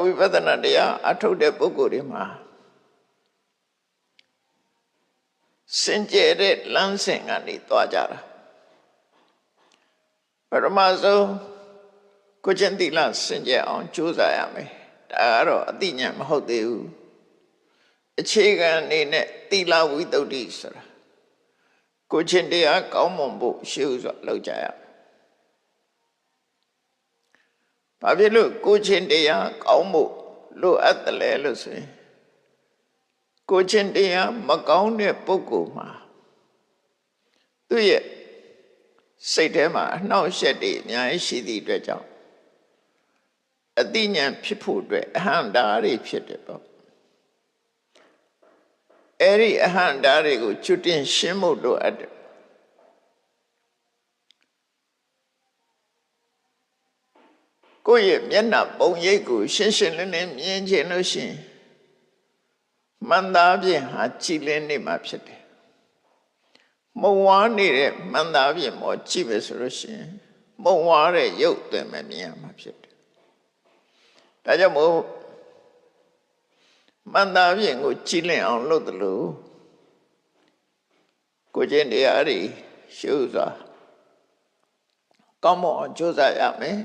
ဝိပဿနာတရားအထုတ်တဲ့ပုဂ္ဂိုလ်တွေမှာစင်ကြယ်တဲ့လမ်းစဉ်ကနေသွားကြတာပထမဆုံးကိုကျင့်သီလစင်ကြယ်အောင်ကြိုးစားရမယ်ဒါကတော့အသိဉာဏ်မဟုတ်သေးဘူးအခြေခံအနေနဲ့သီလဝိတ္တုဆိုတာကိုကျင့်တရားကောင်းမွန်ဖို့ရှေ့ဥစွာလုပ်ကြရဘာဖြစ်လို့ကိုကျင့်တရားကောင်းဖို့လိုအပ်တယ်လဲလို့ဆိုရင်ကိုကျင့်တရားမကောင်းတဲ့ပုဂ္ဂိုလ်မှာသူ့ရဲ့စိတ်ထဲမှာအနှောင့်အယှက်တွေအများကြီးရှိသည့်အတွက်ကြောင့်အသိဉာဏ်ဖြစ်ဖို့အတွက်အဟံတာတွေဖြစ်တယ်ပေါ့အဲ့ဒီအဟံတာတွေကိုကျွတ်တင်ရှင်းဖို့လိုအပ်တယ်ကိုယ့်ရဲ့မျက်နှာပုံရိပ်ကိုရှင်းရှင်းလင်းလင်းမြင်ချင်လို့ရှိရင်မှန်သားဖြင့်ဟာကြည်လင်းနေမှာဖြစ်တယ်မုံဝါးနေတဲ့မှန်သားဖြင့်မောကြည့်ပဲဆိုလို့ရှိရင်မုံဝါးတဲ့ရုပ်သွင်းမမြင်ရမှာဖြစ်တယ်ဒါကြောင့်မို့မှန်သားဖြင့်ကိုကြည်လင်းအောင်လုပ်တယ်လို့ကိုကျင့်တရားတွေရှုစွာကောင်းမွန်အောင်ကြိုးစားရမယ်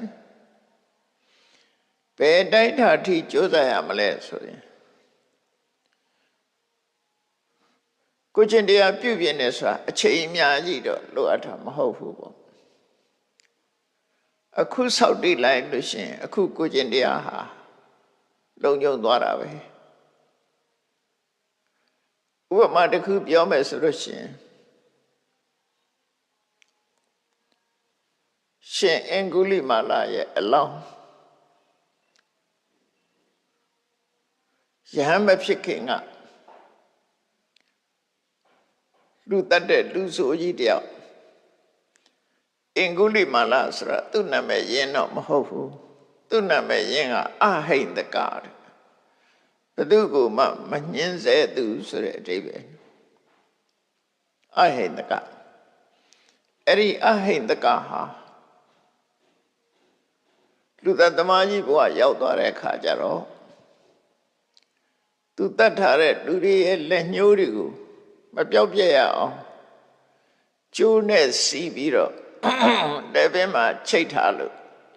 ဘယ်တိုက်ထာထိကြိုးစားရမလဲဆိုရင်ကိုကျင့်တရားပြုပြင်နေဆိုတာအချိန်အများကြီးတော့လိုအပ်တာမဟုတ်ဘူးပေါ့အခုဆောက်တည်လိုက်လို့ရှိရင်အခုကိုကျင့်တရားဟာလုံခြုံသွားတာပဲဥပမာတစ်ခုပြောမယ်ဆိုလို့ရှိရင်ရှင်အင်္ဂုလိမာလာရဲ့အလောင်းယဟန်မဖြစ်ခင်ကလူတတ်တဲ့လူဆိုကြီးတယောက်အင်္ဂုလိမာလာဆိုတာသူ့နာမည်ရင်းတော့မဟုတ်ဘူးသူ့နာမည်ရင်းကအဟိန္ဒကတဲ့ဘယ်သူကိုမှမညှင်းဆဲသူဆိုတဲ့အဓိပ္ပာယ်အဟိန္ဒကအဲ့ဒီအဟိန္ဒကဟာလူတတ်သမားကြီးဘဝရောက်သွားတဲ့အခါကျတော့သူတတ်ထားတဲ့လူတွေရဲ့လက်ညှိုးတွေကိုမပြောက်ပြက်ရအောင်ကျိုးနဲ့စီးပြီးတော့လက်ဘင်းမှာချိတ်ထားလို့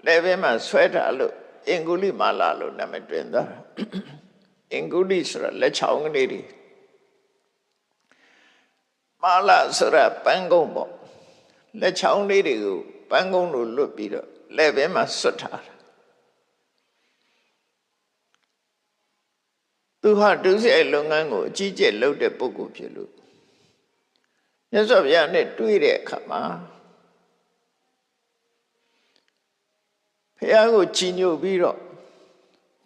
လက်ဘင်းမှာဆွဲထားလို့အင်္ဂုလိမာလာလို့နာမည်တွင်သွားတာအင်္ဂုလိဆိုတာလက်ချောင်းကလေးတွေမာလာဆိုတာပန်းကုန်းပေါ့လက်ချောင်းလေးတွေကိုပန်းကုန်းလို့လွတ်ပြီးတော့လက်ဘင်းမှာဆွတ်ထားတာသူဟာဒုစရိုက်လုပ်ငန်းကိုအကြီးကျယ်လုပ်တဲ့ပုဂ္ဂိုလ်ဖြစ်လို့မြတ်စွာဘုရားနဲ့တွေ့တဲ့အခါမှာဘုရားကိုကြည်ညိုပြီးတော့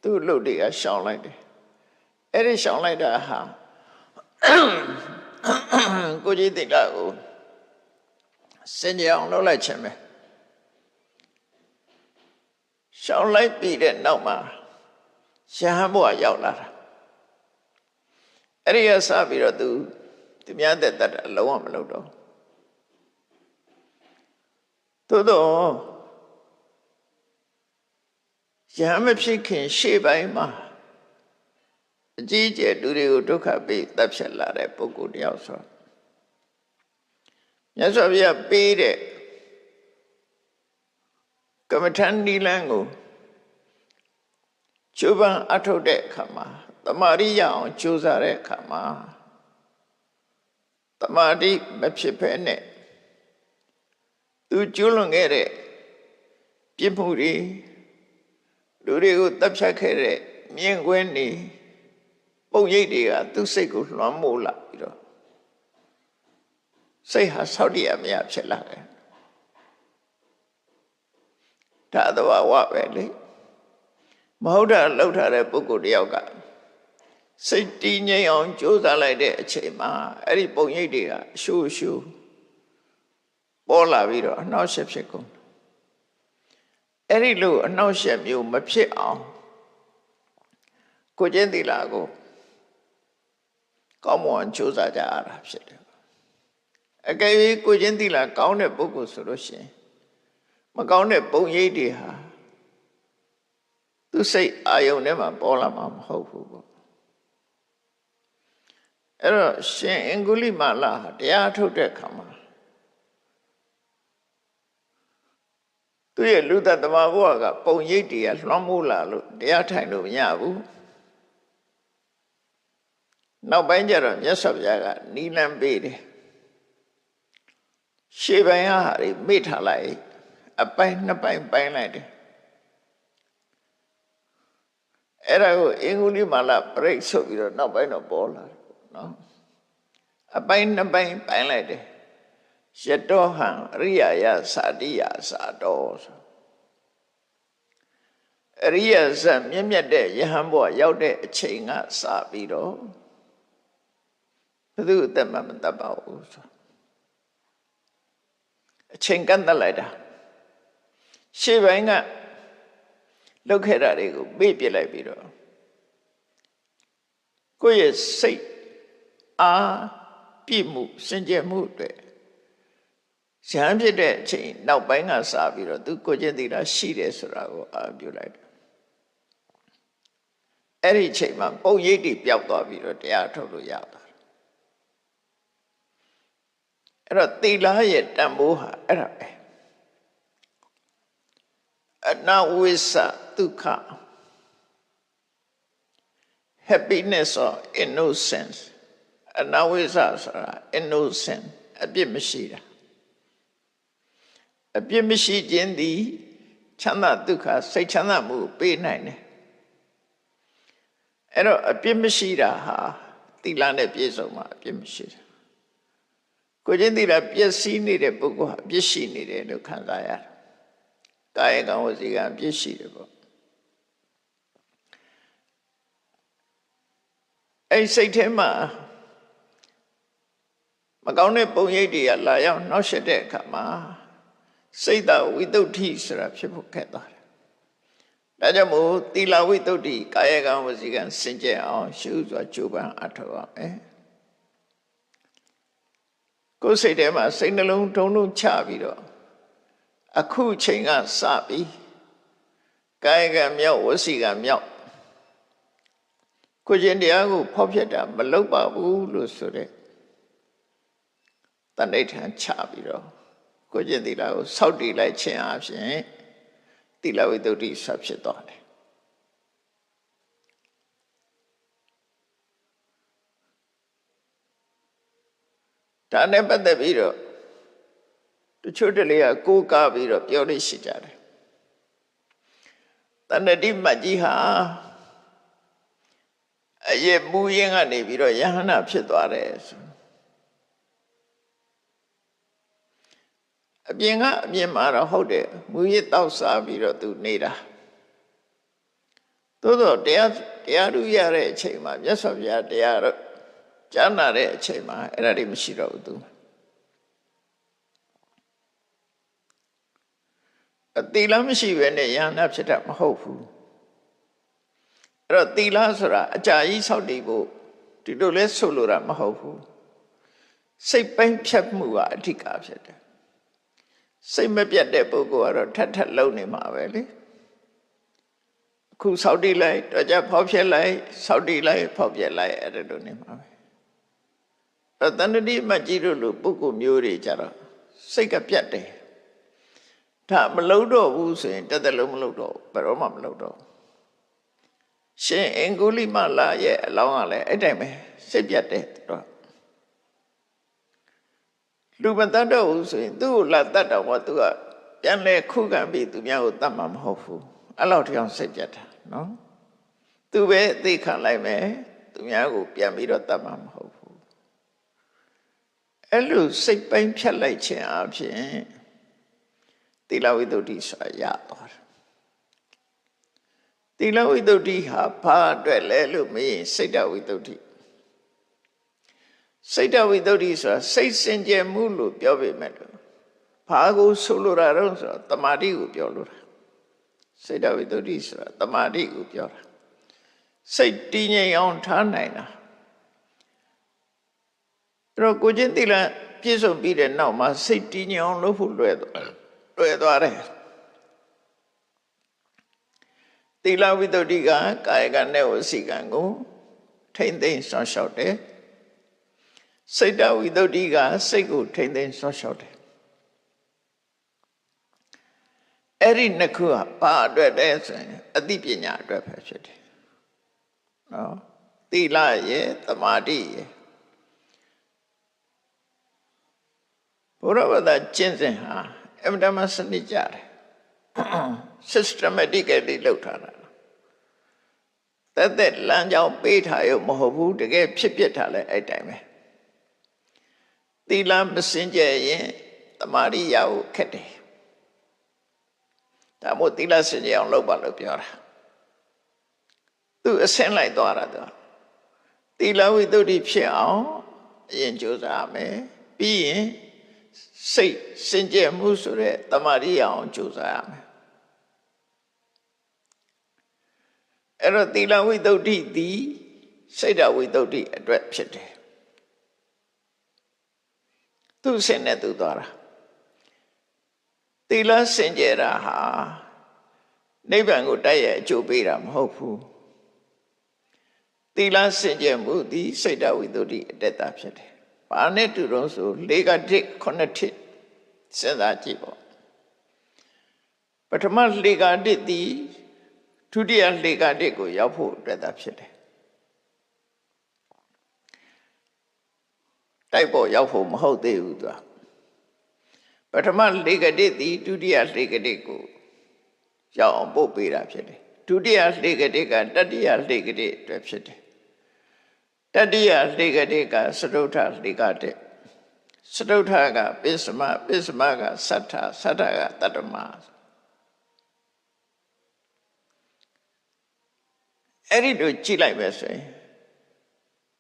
သူ့အလုပ်တွေကရှောင်လိုက်တယ်အဲ့ဒီရှောင်လိုက်တာဟာကိုကြီးတိတ်လာကိုစင်ကြအောင်လုပ်လိုက်ခြင်းပဲရှောင်လိုက်ပြီးတဲ့နောက်မှာရဟန်းဘုရားရောက်လာတာအဲ့ဒီကစပြီးတော့သူများတဲ့တတ်အလုံးဝမလုပ်တော့သို့တော့ရဟန်းမဖြစ်ခင်ရှေ့ပိုင်းမှာအကြီးအကျယ်လူတွေကိုဒုက္ခပေးတပ်ဖြတ်လာတဲ့ပုဂ္ဂိုလ်တယောက်ဆိုမြတ်စွာဘုရားပေးတဲ့ကမ္မထန်နိလန်းကိုကျိုးပန်းအထုတ်တဲ့အခါမှာတမာရိရအောင်ကြိုးစားတဲ့အခါမှာတမာတိမဖြစ်ဖဲနဲ့သူကျူးလွန်ခဲ့တဲ့ပြစ်မှုတွေလူတွေကိုတပ်ဖြတ်ခဲ့တဲ့မြင်ကွင်းတွေပုံရိပ်တွေကသူ့စိတ်ကိုလွှမ်းမိုးလာပြီးတော့စိတ်ဟာဆောက်တည်ရမရဖြစ်လာတယ်ဒါသဘာဝပဲလေမဟုတ်တာလှုပ်ထားတဲ့ပုဂ္ဂိုလ်တယောက်ကစိတ်တည်ငြိမ်အောင်ကြိုးစားလိုက်တဲ့အချိန်မှာအဲ့ဒီပုံရိပ်တွေကအရှုပ်ရှုပ်ပေါ်လာပြီးတော့အနှောက်အယှက်ဖြစ်ကုန်အဲ့ဒီလိုအနှောက်အယှက်မျိုးမဖြစ်အောင်ကိုကျင့်သီလကိုကောင်းမွန်ကြိုးစားကြရတာဖြစ်တယ်အကယ်၍ကိုကျင့်သီလကောင်းတဲ့ပုဂ္ဂိုလ်ဆိုလို့ရှိရင်မကောင်းတဲ့ပုံရိပ်တွေဟာသူ သူစိတ်အာယုန်ထဲမှာပေါ်လာမှာမဟုတ်ဘူးပေါ့အဲ့တော့ရှင်အင်္ဂုလိမာလဟာတရားထုတ်တဲ့အခါမှာသူရဲ့လူသက်သမားဘဝကပုံရိပ်တွေကလွှမ်းမိုးလာလို့တရားထိုင်လို့မရဘူးနောက်ပိုင်းကျတော့မြတ်စွာဘုရားကနီလန်းပေးတယ်ရှေ့ပိုင်းဟာတွေမိထားလိုက်အပိုင်းနှစ်ပိုင်းပိုင်းလိုက်တယ်အဲ့ဒါကိုအင်္ဂုလိမာလပရိတ်ဆိုပြီးတော့နောက်ပိုင်းတော့ပေါ်လာတယ်နော်အပိုင်းနှစ်ပိုင်းပိုင်းလိုက်တယ်ယတောဟံအရိယာယသာတိယသာတော်ဆိုအရိယဇတ်မြင့်မြတ်တဲ့ယဟန်ဘဝရောက်တဲ့အချိန်ကစပြီးတော့ဘယ်သူအသက်မှမတတ်ပါဘူးဆိုအချိန်ကန့်သက်လိုက်တာရှေ့ပိုင်းကလောက်ခဲ့တာတွေကိုမေ့ပြလိုက်ပြီးတော့ကိုယ့်ရဲ့စိတ်အားပြည့်မှုစင်ကြယ်မှုအတွက်ရဟန်းဖြစ်တဲ့အချိန်နောက်ပိုင်းကစပြီးတော့သူကိုယ်ချင်းသိတာရှိတယ်ဆိုတာကိုအားပြုလိုက်တယ်အဲ့ဒီအချိန်မှာပုံရိပ်တွေပျောက်သွားပြီးတော့တရားထုတ်လို့ရသွားတယ်အဲ့တော့သီလရဲ့တန်ဖိုးဟာအဲ့ဒါပဲအနဝိသဒုက္ခ happiness or innocence အနဝိသဆိုတာ innocent အပြစ်မရှိတာအပြစ်မရှိခြင်းသည်ချမ်းသာဒုက္ခစိတ်ချမ်းသာမှုပေးနိုင်တယ်အဲ့တော့အပြစ်မရှိတာဟာသီလနဲ့ပြည့်စုံမှာအပြစ်မရှိတာကိုချင်းသီလပျက်စီးနေတဲ့ပုဂ္ဂိုလ်ဟာအပြစ်ရှိနေတယ်လို့ခံစားရတယ်ကာယကံဝစီကံအပြစ်ရှိတယ်ပေါ့အဲ့စိတ်ထဲမှာမကောင်းတဲ့ပုံရိပ်တွေကလာရောက်နှောက်ယှက်တဲ့အခါမှာစိတ်တဝိတုဒ္ဓိဆိုတာဖြစ်ဖို့ခက်သွားတယ်ဒါကြောင့်မို့သီလဝိတုဒ္ဓိကာယကံဝစီကံစင်ကြယ်အောင်ရှုစွာကြိုးပမ်းအထောက်ရမယ်ကိုယ်စိတ်ထဲမှာစိတ်နှလုံးထုံထုံချပြီးတော့အခုချိန်ကစပြီးကာယကံမြောက်ဝစီကံမြောက်ကိုယ်ချင်းတရားကိုဖောက်ဖျက်တာမလုပ်ပါဘူးလို့ဆိုတဲ့တဏှိဋ္ဌာန်ချပြီးတော့ကိုယ်ချင်းသီလကိုစောင့်တည်လိုက်ခြင်းအပြင်သီလဝိတုဒ္ဓိဆက်ဖြစ်သွားတယ်ဒါနဲ့ပတ်သက်ပြီးတော့တချို့တလေကကိုးကားပြီးတော့ပြောလို့ရှိကြတယ်တဏှတိမတ်ကြီးဟာအရဲ့မူရင်းကနေပြီးတော့ယဟနာဖြစ်သွားတယ်ဆိုအပြင်ကအပြင်မှာတော့ဟုတ်တယ်မူရင်းတောက်စားပြီးတော့သူနေတာသို့တော့တရားဓုရတဲ့အချိန်မှာမြတ်စွာဘုရားတရားတော့ကြားနာတဲ့အချိန်မှာအဲ့ဒါတွေမရှိတော့ဘူးသူအသီလမရှိဘဲနဲ့ယဟနာဖြစ်တာမဟုတ်ဘူးအဲ့တော့သီလဆိုတာအကြာကြီးဆောက်တည်ဖို့ဒီလိုလဲဆိုလိုတာမဟုတ်ဘူးစိတ်ပိုင်းဖြတ်မှုကအဓိကဖြစ်တယ်စိတ်မပြတ်တဲ့ပုဂ္ဂိုလ်ကတော့ထပ်လုံနေမှာပဲလေအခုဆောက်တည်လိုက်တော့ကြဖောက်ဖျက်လိုက်ဆောက်တည်လိုက်ဖောက်ဖျက်လိုက်အဲ့ဒါလိုနေမှာပဲအဲ့တဏှတိမတ်ကြီးတို့လိုပုဂ္ဂိုလ်မျိုးတွေကြတော့စိတ်ကပြတ်တယ်ဒါမလုံတော့ဘူးဆိုရင်တက်တက်လုံးမလုံတော့ဘယ်တော့မှမလုံတော့ရှင်အင်္ဂုလိမလာရဲ့အလောင်းကလည်းအဲ့တိုင်းပဲစိတ်ပြတ်တယ်တော့လူမတတ်တော့ဘူးဆိုရင်သူ့ကိုလာတတ်တော့သူကပြန်လဲခုခံပြီးသူများကိုတတ်မှာမဟုတ်ဘူးအဲ့လောက်တောင်စိတ်ပြတ်တာနော်သူပဲသိခံလိုက်မယ်သူများကိုပြန်ပြီးတော့တတ်မှာမဟုတ်ဘူးအဲ့လိုစိတ်ပိုင်းဖြတ်လိုက်ခြင်းအပြင်သီလဝိတ္တုဒ္ဓိဆိုတာရသွားတယ်သီလဝိတ္တုဒ္ဓိဟာဘာအတွက်လဲလို့မေးရင်စိတ်တဝိတ္တုဒ္ဓိစိတ်တဝိတ္တုဒ္ဓိဆိုတာစိတ်စင်ကြယ်မှုလို့ပြောပေမဲ့လို့ဘာကိုဆိုလိုတာတော့ဆိုတော့တမာတိကိုပြောလို့တာစိတ်တဝိတ္တုဒ္ဓိဆိုတာတမာတိကိုပြောတာစိတ်တည်ငြိမ်အောင်ထားနိုင်တာအဲ့တော့ကိုချင်းသီလပြည့်စုံပြီးတဲ့နောက်မှာစိတ်တည်ငြိမ်အောင်လုပ်ဖို့လွယ်သွားတယ် သီလဝိတ္တုကကာယကံနဲ့ဝစီကံကိုထိမ့်သိမ်းစောင့်ရှောက်တယ်စိတ်တဝိတ္တုကစိတ်ကိုထိမ့်သိမ်းစောင့်ရှောက်တယ်အဲ့ဒီနှစ်ခုကဘာအတွက်လဲဆိုရင်အသိပညာအတွက်ပဲဖြစ်တယ်နော်သီလရဲ့သမာဓိရဲ့ဘုရားဘာသာကျင့်စဉ်ဟာအမှန်တမ်းစနစ်ကြတယ် systematically လုပ်ထားတာတဲ့လမ်းကြောင်းပေးထားရုံမဟုတ်ဘူးတကယ်ဖြစ်ဖြစ်ထားလဲအဲ့တိုင်းပဲသီလမစင်ကြယ်ရင်သမာဓိရဖို့ခက်တယ်ဒါမို့သီလစင်ကြယ်အောင်လုပ်ပါလို့ပြောတာသူအဆင့်လိုက်သွားတာသူသီလဝိတ္တုဖြစ်အောင်အရင်ကြိုးစားရမယ်ပြီးရင်စိတ်စင်ကြယ်မှုဆိုတဲ့သမာဓိရအောင်ကြိုးစားရမယ်အဲ့တော့သီလဝိတ္တုသည်စိတ်တဝိတ္တုအတွက်ဖြစ်တယ်သူစင်နဲ့သူသွားတာသီလစင်ကြယ်တာဟာနိဗ္ဗာန်ကိုတိုက်ရိုက်အကျိုးပေးတာမဟုတ်ဘူးသီလစင်ကြယ်မှုသည်စိတ်တဝိတ္တုအတက်တာဖြစ်တယ်ဘာနဲ့တူတော့ဆို၄ကတစ်9တစ်စဉ်းစားကြည့်ပေါ့ပထမ၄ကတစ်သည်ဒုတိယ၄ကတစ်ကိုရောက်ဖို့အတွက်သာဖြစ်တယ်တိုက်ပေါ်ရောက်ဖို့မဟုတ်သေးဘူးသူပထမ၄ကတစ်သည်ဒုတိယ၄ကတစ်ကိုရောက်အောင်ပို့ပေးတာဖြစ်တယ်ဒုတိယ၄ကတစ်ကတတိယ၄ကတစ်အတွက်ဖြစ်တယ်တတိယ၄ကတစ်ကစတုထ၄ကတစ်စတုထကပစ္စမပစ္စမကသတ္ထသတ္ထကတတ္တမအဲ့ဒီလိုကြည့်လိုက်ပဲဆိုရင်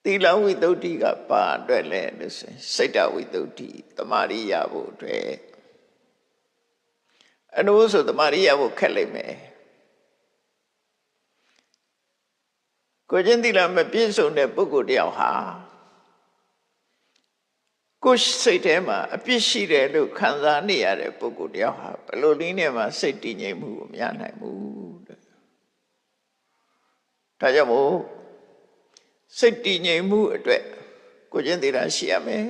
သီလဝိတ္တုကပါအတွက်လဲလို့ဆိုရင်စိတ်တဝိတ္တုသမာဓိရဖို့အတွက်အနိုးဆိုသမာဓိရဖို့ခက်လိမ့်မယ်ကိုချင်းသီလမပြည့်စုံတဲ့ပုဂ္ဂိုလ်တယောက်ဟာကိုယ်စိတ်ထဲမှာအပြစ်ရှိတယ်လို့ခံစားနေရတဲ့ပုဂ္ဂိုလ်တယောက်ဟာဘယ်လိုနည်းနဲ့မှစိတ်တည်ငြိမ်မှုကိုမရနိုင်ဘူးတဲ့ဒါကြောင့်မို့စိတ်တည်ငြိမ်မှုအတွက်ကိုချင်းသီလရှိရမယ်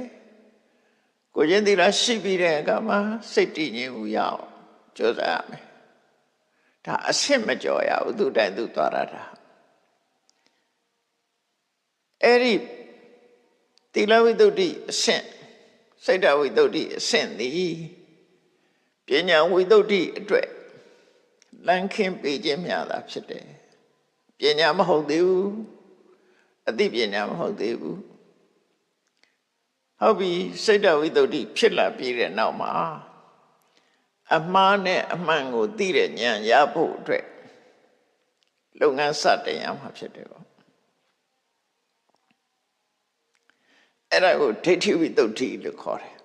ကိုချင်းသီလရှိပြီးတဲ့အခါမှာစိတ်တည်ငြိမ်မှုရအောင်ကြိုးစားရမယ်ဒါအဆင့်မကျော်ရဘူးသူတိုင်သူသွားရတာအဲ့ဒီသီလဝိတ္တုအဆင့်စိတ်တဝိတ္တုအဆင့်သည်ပညာဝိတ္တုအတွက်လမ်းခင်းပေးခြင်းများတာဖြစ်တယ်ပညာမဟုတ်သေးဘူးအသိပညာမဟုတ်သေးဘူးဟုတ်ပြီစိတ်တဝိတ္တုဖြစ်လာပြီးတဲ့နောက်မှာအမှားနဲ့အမှန်ကိုသိတဲ့ဉာဏ်ရဖို့အတွက်လုပ်ငန်းစတင်ရမှာဖြစ်တယ်ပေါ့အဲ့ဒါကိုဒိဋ္ဌိဝိတ္တုလို့ခေါ်တယ်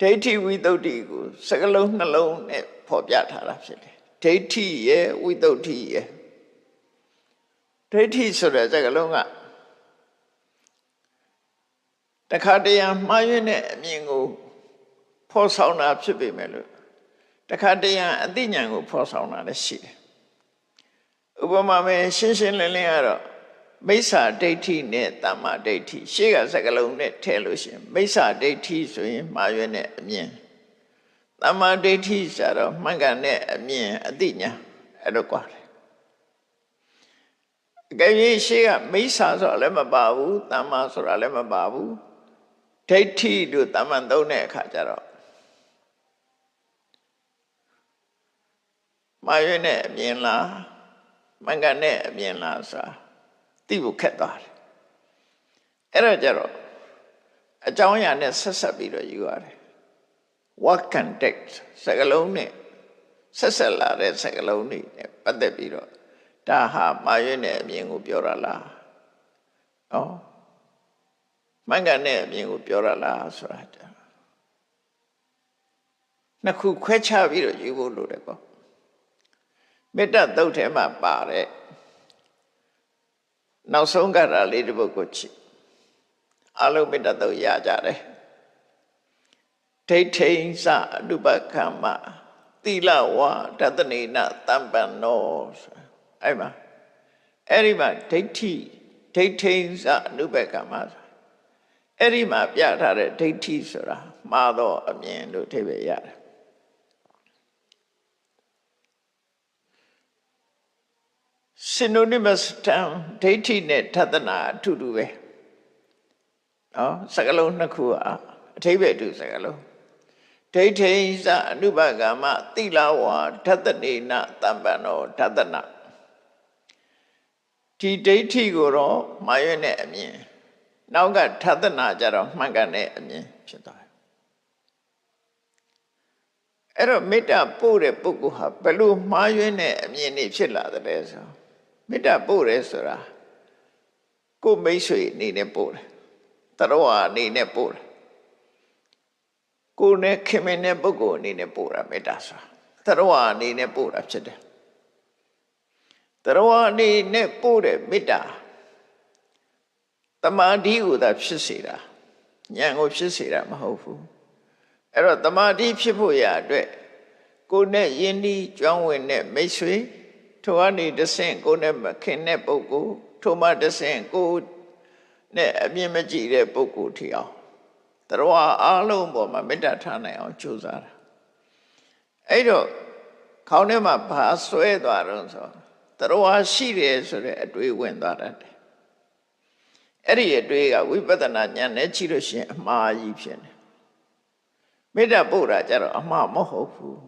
ဒိဋ္ဌိဝိတ္တုကိုစကလုံးနှလုံးနဲ့ဖော်ပြထားတာဖြစ်တယ်ဒိဋ္ဌိရဲ့ဝိတ္တုရဲ့ဒိဋ္ဌိဆိုတဲ့စကလုံးကတခါတရံမှားယွင်းတဲ့အမြင်ကိုဖော်ဆောင်တာဖြစ်ပေမဲ့လို့တခါတရံအသိဉာဏ်ကိုဖော်ဆောင်တာလည်းရှိတယ်ဥပမာမဲ့ရှင်းရှင်းလင်းလင်းကတော့မိစ္ဆာဒိဋ္ဌိနဲ့တမ္မာဒိဋ္ဌိရှေ့ကစကလုံးနဲ့ထည့်လို့ရှိရင်မိစ္ဆာဒိဋ္ဌိဆိုရင်မှားယွင်းတဲ့အမြင်တမ္မာဒိဋ္ဌိဆိုတော့မှန်ကန်တဲ့အမြင်အသိဉာဏ်အဲ့လိုကွာတယ်အကယ်၍ရှေ့ကမိစ္ဆာဆိုတာလည်းမပါဘူးတမ္မာဆိုတာလည်းမပါဘူးဒိဋ္ဌိတို့တမ္မန်သုံးတဲ့အခါကျတော့မှားယွင်းတဲ့အမြင်လားမှန်ကန်တဲ့အမြင်လားဆိုတာသိဖို့ခက်သွားတယ်အဲ့တော့ကျတော့အကြောင်းအရာနဲ့ဆက်ဆက်ပြီးတော့ယူရတယ် what context စကားလုံးနဲ့ဆက်ဆက်လာတဲ့စကားလုံးတွေနဲ့ပတ်သက်ပြီးတော့ဒါဟာမှားယွင်းတဲ့အမြင်ကိုပြောတာလားမှန်ကန်တဲ့အမြင်ကိုပြောတာလားဆိုတာနှစ်ခုခွဲခြားပြီးတော့ယူဖို့လိုတယ်ပေါ့မေတ္တာသုတ်ထဲမှာပါတဲ့နောက်ဆုံးကတာလေးတစ်ပုဒ်ကိုကြည့်အလုံးမေတ္တာသုတ်ရကြတယ်ဒိဋ္ဌိဉ္စအတုပကမ္မသ တိလဝါတတနေနတမ္ပန္နောအဲ့မှာဒိဋ္ဌိဒိဋ္ဌိဉ္စအနုဘကမအဲ့ဒီမှာပြထားတဲ့ဒိဋ္ဌိဆိုတာမှားသောအမြင်လို့အဓိပ္ပာယ်ရတယ်synonymous term ဒိဋ္ဌိနဲ့ထသနာအတူတူပဲနော်စကားလုံးနှစ်ခုအဓိပ္ပာယ်တူစကားလုံးဒိဋ္ဌိသအနုပကမတိလဝါထသနေနတမ္ပန္နောထသနာဒီဒိဋ္ဌိကိုတော့မှားရွံ့တဲ့အမြင်နောက်ကထသနာကြတော့မှန်ကန်တဲ့အမြင်ဖြစ်သွားတယ်အဲ့တော့မေတ္တာပို့တဲ့ပုဂ္ဂိုလ်ဟာဘယ်လိုမှားရွံ့တဲ့အမြင်တွေဖြစ်လာတယ်လဲဆိုမေတ္တာပို့တယ်ဆိုတာကိုယ်မိတ်ဆွေအနေနဲ့ပို့တယ်တရဝအနေနဲ့ပို့တယ်ကိုယ်နဲ့ခင်မင်တဲ့ပုဂ္ဂိုလ်အနေနဲ့ပို့တာမေတ္တာဆိုတာတရဝအနေနဲ့ပို့တာဖြစ်တယ်တရဝအနေနဲ့ပို့တဲ့မေတ္တာတမာတိကိုသာဖြစ်စေတာဉာဏ်ကိုဖြစ်စေတာမဟုတ်ဘူးအဲ့တော့တမာတိဖြစ်ဖို့ရအတွက်ကိုယ်နဲ့ယဉ်ဤကျွမ်းဝင်တဲ့မိတ်ဆွေထိုအနေတဆင့်ကိုယ်နဲ့မခင်တဲ့ပုဂ္ဂိုလ်ထိုမှတဆင့်ကိုယ်နဲ့အမြင်မကြည့်တဲ့ပုဂ္ဂိုလ်ထီအောင်တရဝအားလုံးပေါ်မှာမေတ္တာထားနိုင်အောင်ကြိုးစားတာအဲ့တော့ခေါင်းထဲမှာဘာဆွဲသွားတော့ဆိုတရဝရှိတယ်ဆိုတဲ့အတွေးဝင်သွားတတ်တယ်အဲ့ဒီအတွေးကဝိပဿနာဉာဏ်နဲ့ကြည့်လို့ရှိရင်အမှားကြီးဖြစ်တယ်မေတ္တာပို့တာကြတော့အမှားမဟုတ်ဘူး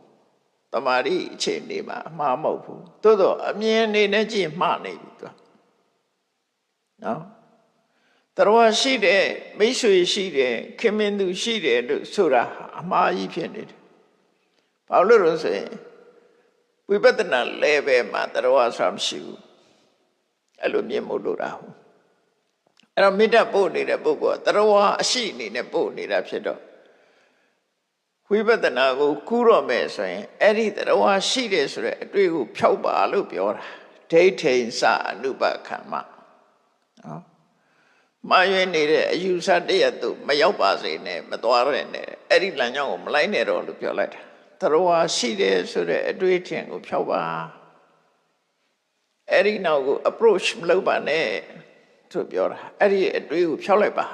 တမာတိအခြေအနေမှာအမှားမဟုတ်ဘူးသို့တော့အမြင်အနေနဲ့ကြည့်မှားနေပြီသူနော်တရဝရှိတယ်မိတ်ဆွေရှိတယ်ခင်မင်သူရှိတယ်လို့ဆိုတာအမှားကြီးဖြစ်နေတယ်ဘာလို့လဲဆိုရင်ဝိပဿနာ level မှာတရဝဆိုတာမရှိဘူးအဲ့လိုမြင်မို့လို့တာဟုတ်အဲ့တော့မေတ္တာပို့နေတဲ့ပုဂ္ဂိုလ်ကတရဝအရှိအနေနဲ့ပို့နေတာဖြစ်တော့ဝိပဿနာကိုကူးတော့မယ်ဆိုရင်အဲ့ဒီတရဝရှိတယ်ဆိုတဲ့အတွေ့ကိုဖျောက်ပါလို့ပြောတာဒိဋ္ဌိစအနုပကမ္မနော်မှားယွင်းနေတဲ့အယူဆတရတုမရောက်ပါစေနဲ့မသွားရနဲ့အဲ့ဒီလမ်းကြောင်းကိုမလိုက်နဲ့တော့လို့ပြောလိုက်တာတရဝရှိတယ်ဆိုတဲ့အတွေ့အထင်ကိုဖျောက်ပါအဲ့ဒီနောက်ကို approach မလုပ်ပါနဲ့သူပြောတာအဲ့ဒီအတွေ့ကိုဖျောက်လိုက်ပါ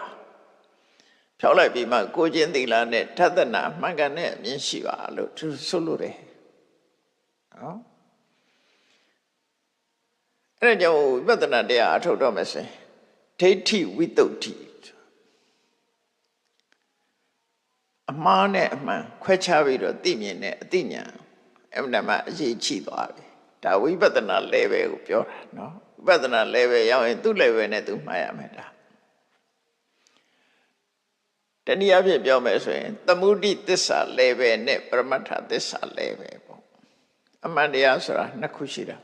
ဖျောက်လိုက်ပြီးမှကိုချင်းသီလနဲ့ထသနာမှန်ကန်တဲ့အမြင်ရှိပါလို့သူဆိုလို့တယ်နော်အဲ့ဒါကြောင့်ဝိပဿနာတရားအထုတ်တော့မယ်ဆိုရင်ဒိဋ္ဌိဝိတုဒ္ဓိအမှားနဲ့အမှန်ခွဲခြားပြီးတော့သိမြင်တဲ့အသိဉာဏ်အမှန်မှအရေးကြီးသွားပြီဒါဝိပဿနာ level ကိုပြောတာနော်ဝိပဿနာ level ရောက်ရင်သူ့ level နဲ့သူမှားရမယ်ဒါတနည်းအားဖြင့်ပြောမယ်ဆိုရင်သမုဒိသစ္စာ level နဲ့ပရမတ္ထသစ္စာ level ပေါ့အမှန်တရားဆိုတာနှစ်ခုရှိတာ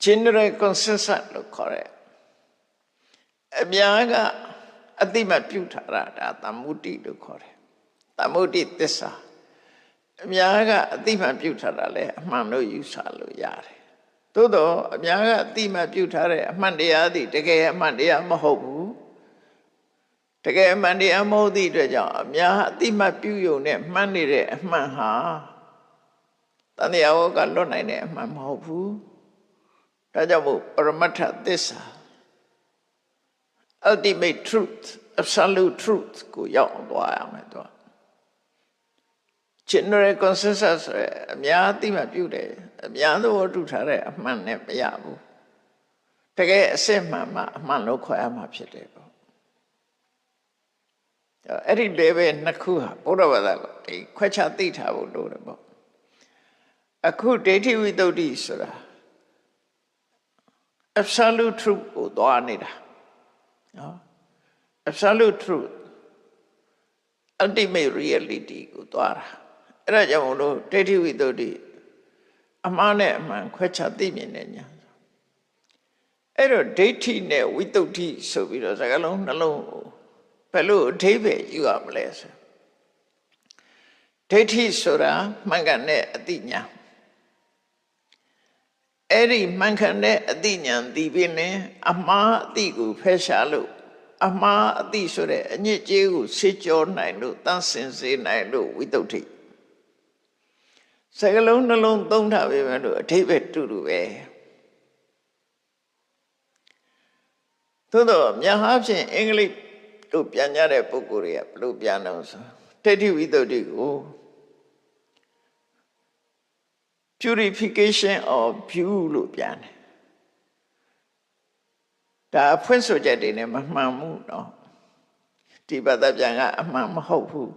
general consensus လို့ခေါ်တယ်အများကအတိမပြုထားတာဒါသမုဒိလို့ခေါ်တယ်သမုဒိသစ္စာအများကအတိမပြုထားတာလဲအမှန်လို့ယူဆလို့ရတယ်သို့တော့အများကအတိမပြုထားတဲ့အမှန်တရားသည်တကယ်အမှန်တရားမဟုတ်ဘူးတကယ်အမှန်တရားမဟုတ်သည့်အတွက်ကြောင့်အများအတိမပြုယုံနဲ့မှန်နေတဲ့အမှန်ဟာတန်တရားဝကလွတ်နိုင်တဲ့အမှန်မဟုတ်ဘူးဒါကြောင့်မို့ပရမတ္ထသစ္စာ ultimate truth absolute truth ကိုရောက်အောင်သွားရမယ်တော့ general consensus အများအတိမပြုတယ်အများသဘောတူထားတဲ့အမှန်နဲ့မရဘူးတကယ်အစစ်မှန်မှအမှန်လို့ခေါ်ရမှာဖြစ်တယ်ပေါ့အဲ့ဒီ level နှစ်ခုဟာဘုရားဘာသာဒီခွဲခြားသိထားဖို့လိုတယ်ပေါ့အခုဒိဋ္ဌိဝိတ္တုဆိုတာ absolute truth ကိုသွားနေတာနော် absolute truth ultimate reality ကိုသွားတာအဲ့ဒါကြောင့်မလို့ဒိဋ္ဌိဝိတ္တုအမှားနဲ့အမှန်ခွဲခြားသိမြင်တဲ့ညာအဲ့တော့ဒိဋ္ဌိနဲ့ဝိတ္တုဆိုပြီးတော့စကားလုံးနှလုံးဘယ်လိုအဓိပ္ပာယ်ယူရမလဲဆိုဒိဋ္ဌိဆိုတာမှန်ကန်တဲ့အသိဉာဏ်အဲ့ဒီမှန်ကန်တဲ့အသိဉာဏ်ဒီပြင်းနဲ့အမှားအသိကိုဖယ်ရှားလို့ အမှားအသိဆိုတဲ့အညစ်အကြေးကိုဆေးကြောနိုင်လို့တန့်စင်စေနိုင်လို့ဝိတ္တုထိစကလုံးနှလုံးသုံးထားပေမဲ့လို့အထိပ္ပယ်တူတူပဲသို့တော့မြတ်အားဖြင့်အင်္ဂလိပ်တို့ပြန်ကြတဲ့ပုဂ္ဂိုလ်တွေကဘလို့ပြန်တော့ဆိုဒိဋ္ဌိဝိတ္တုကို purification of view လို့ပြန်တယ်ဒါအဖွင့်ဆိုချက်တွေနဲ့မမှန်ဘူးเนาะဒီဘာသာပြန်ကအမှန်မဟုတ်ဘူး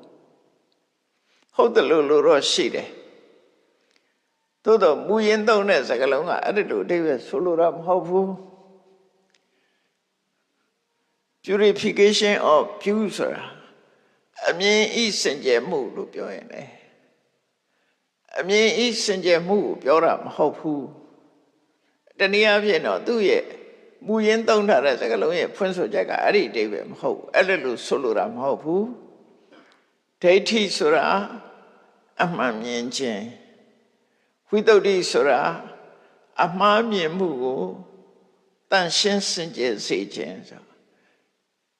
ဟုတ်တယ်လို့တော့ရှိတယ်သို့တော့မူရင်းသုံးတဲ့စကားလုံးကအဲ့ဒီလိုအဓိပ္ပာယ်ဆိုလိုတာမဟုတ်ဘူး purification of view ဆိုတာအမြင်ဤစင်ကြယ်မှုလို့ပြောရင်လေအမြင်ဤစင်ကြယ်မှုကိုပြောတာမဟုတ်ဘူးတနည်းအားဖြင့်တော့သူ့ရဲ့မူရင်းသုံးထားတဲ့စကားလုံးရဲ့ဖွင့်ဆိုချက်ကအဲ့ဒီအဓိပ္ပာယ်မဟုတ်ဘူးအဲ့လိုဆိုလိုတာမဟုတ်ဘူးဒိဋ္ဌိဆိုတာအမှန်မြင်ခြင်းဝိတ္တုဆိုတာအမှားမြင်မှုကိုတန်ရှင်းစင်ကြယ်စေခြင်းဆို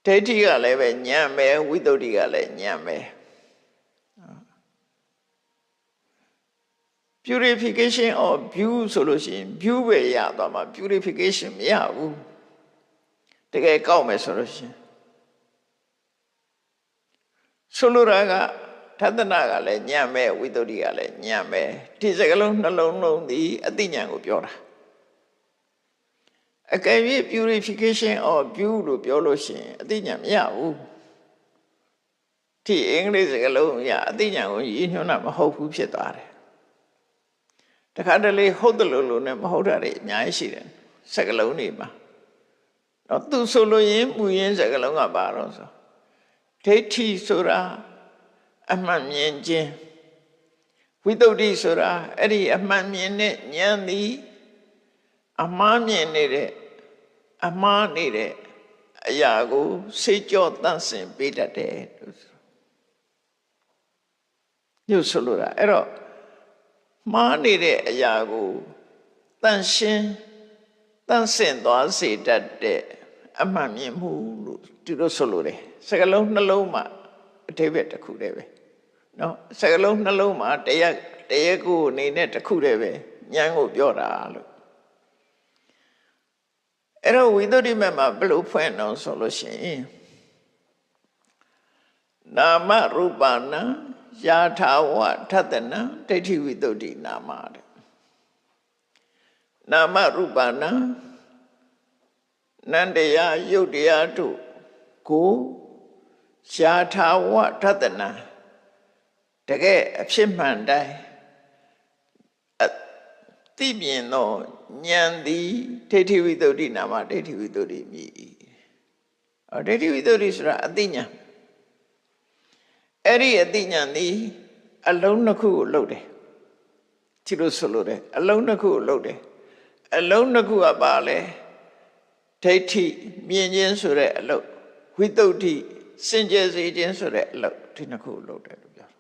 ဒိဋ္ဌိကလည်းပဲဉာဏ်ပဲဝိတ္တုကလည်းဉာဏ်ပဲ purification of view ဆိုလို့ရှိရင် view ပဲရသွားမှာ purification မရဘူးတကယ်ကောက်မယ်ဆိုလို့ရှိရင်ဆိုလိုတာကသဒ္ဒနာကလည်းဉာဏ်ပဲဝိတ္တုကလည်းဉာဏ်ပဲဒီစကလုံးနှလုံးလုံးဒီအသိဉာဏ်ကိုပြောတာအကယ်၍ purification of view လို့ပြောလို့ရှိရင်အသိဉာဏ်မရဘူးဒီအင်္ဂလိပ်စကားလုံးအရအသိဉာဏ်ကိုရည်ညွှန်းတာမဟုတ်ဘူးဖြစ်သွားတယ်တခါတလေဟုတ်တယ်လို့နဲ့မဟုတ်တာတွေအများကြီးရှိတယ်စကားလုံးတွေမှာတော့သူဆိုလို့ရင်မူရင်းစကားလုံးကပါတော့ဆိုဒိဋ္ဌိဆိုတာအမှန်မြင်ခြင်းဝိတ္တုဆိုတာအဲ့ဒီအမှန်မြင်တဲ့ဉာဏ်သည်အမှားမြင်နေတဲ့အမှားနေတဲ့အရာကိုစေကြောတန့်စင်ပေးတတ်တယ်လို့ညှို့ဆိုလိုတာအဲ့တော့မှားနေတဲ့အရာကိုတန့်ရှင်းတန့်စင်သွားစေတတ်တဲ့အမှန်မြင်မှုလို့သူတို့ဆိုလိုတယ်စကလုံးနှလုံးမှာအဓိပ္ပာယ်တစ်ခုတည်းပဲเนาะစကလုံးနှလုံးမှာတရားကိုအနေနဲ့တစ်ခုတည်းပဲဉာဏ်ကိုပြောတာလို့အဲ့တော့ဝိသုဒ္ဓိမမှာဘယ်လိုဖွင့်အောင်ဆိုလို့ရှိရင်နာမရူပနာယာထာဝထတနာဒိဋ္ဌိဝိသုဒ္ဓိနာမတဲ့နာမရူပနာနန္တရားယုတ်တရားတို့ကိုယာထာဝထတနာတကယ်အဖြစ်မှန်တိုင်းသိမြင်သောဉာဏ်သည်ဒိဋ္ဌိဝိသုဒ္ဓိနာမဒိဋ္ဌိဝိသုဒ္ဓိမြည်ဒိဋ္ဌိဝိသုဒ္ဓိဆိုတာအသိဉာဏ်အဲ့ဒီအသိဉာဏ်သည်အလုံးနှစ်ခုကိုလှုပ်တယ်ဒီလိုဆိုလို့တယ်အလုံးနှစ်ခုကိုလှုပ်တယ်အလုံးနှစ်ခုကပါလဲဒိဋ္ဌိမြင်ခြင်းဆိုတဲ့အလုပ်ဝိသုဒ္ဓိစင်ကြယ်စေခြင်းဆိုတဲ့အလုပ်ဒီနှစ်ခုကိုလှုပ်တယ်လို့ပြောတာ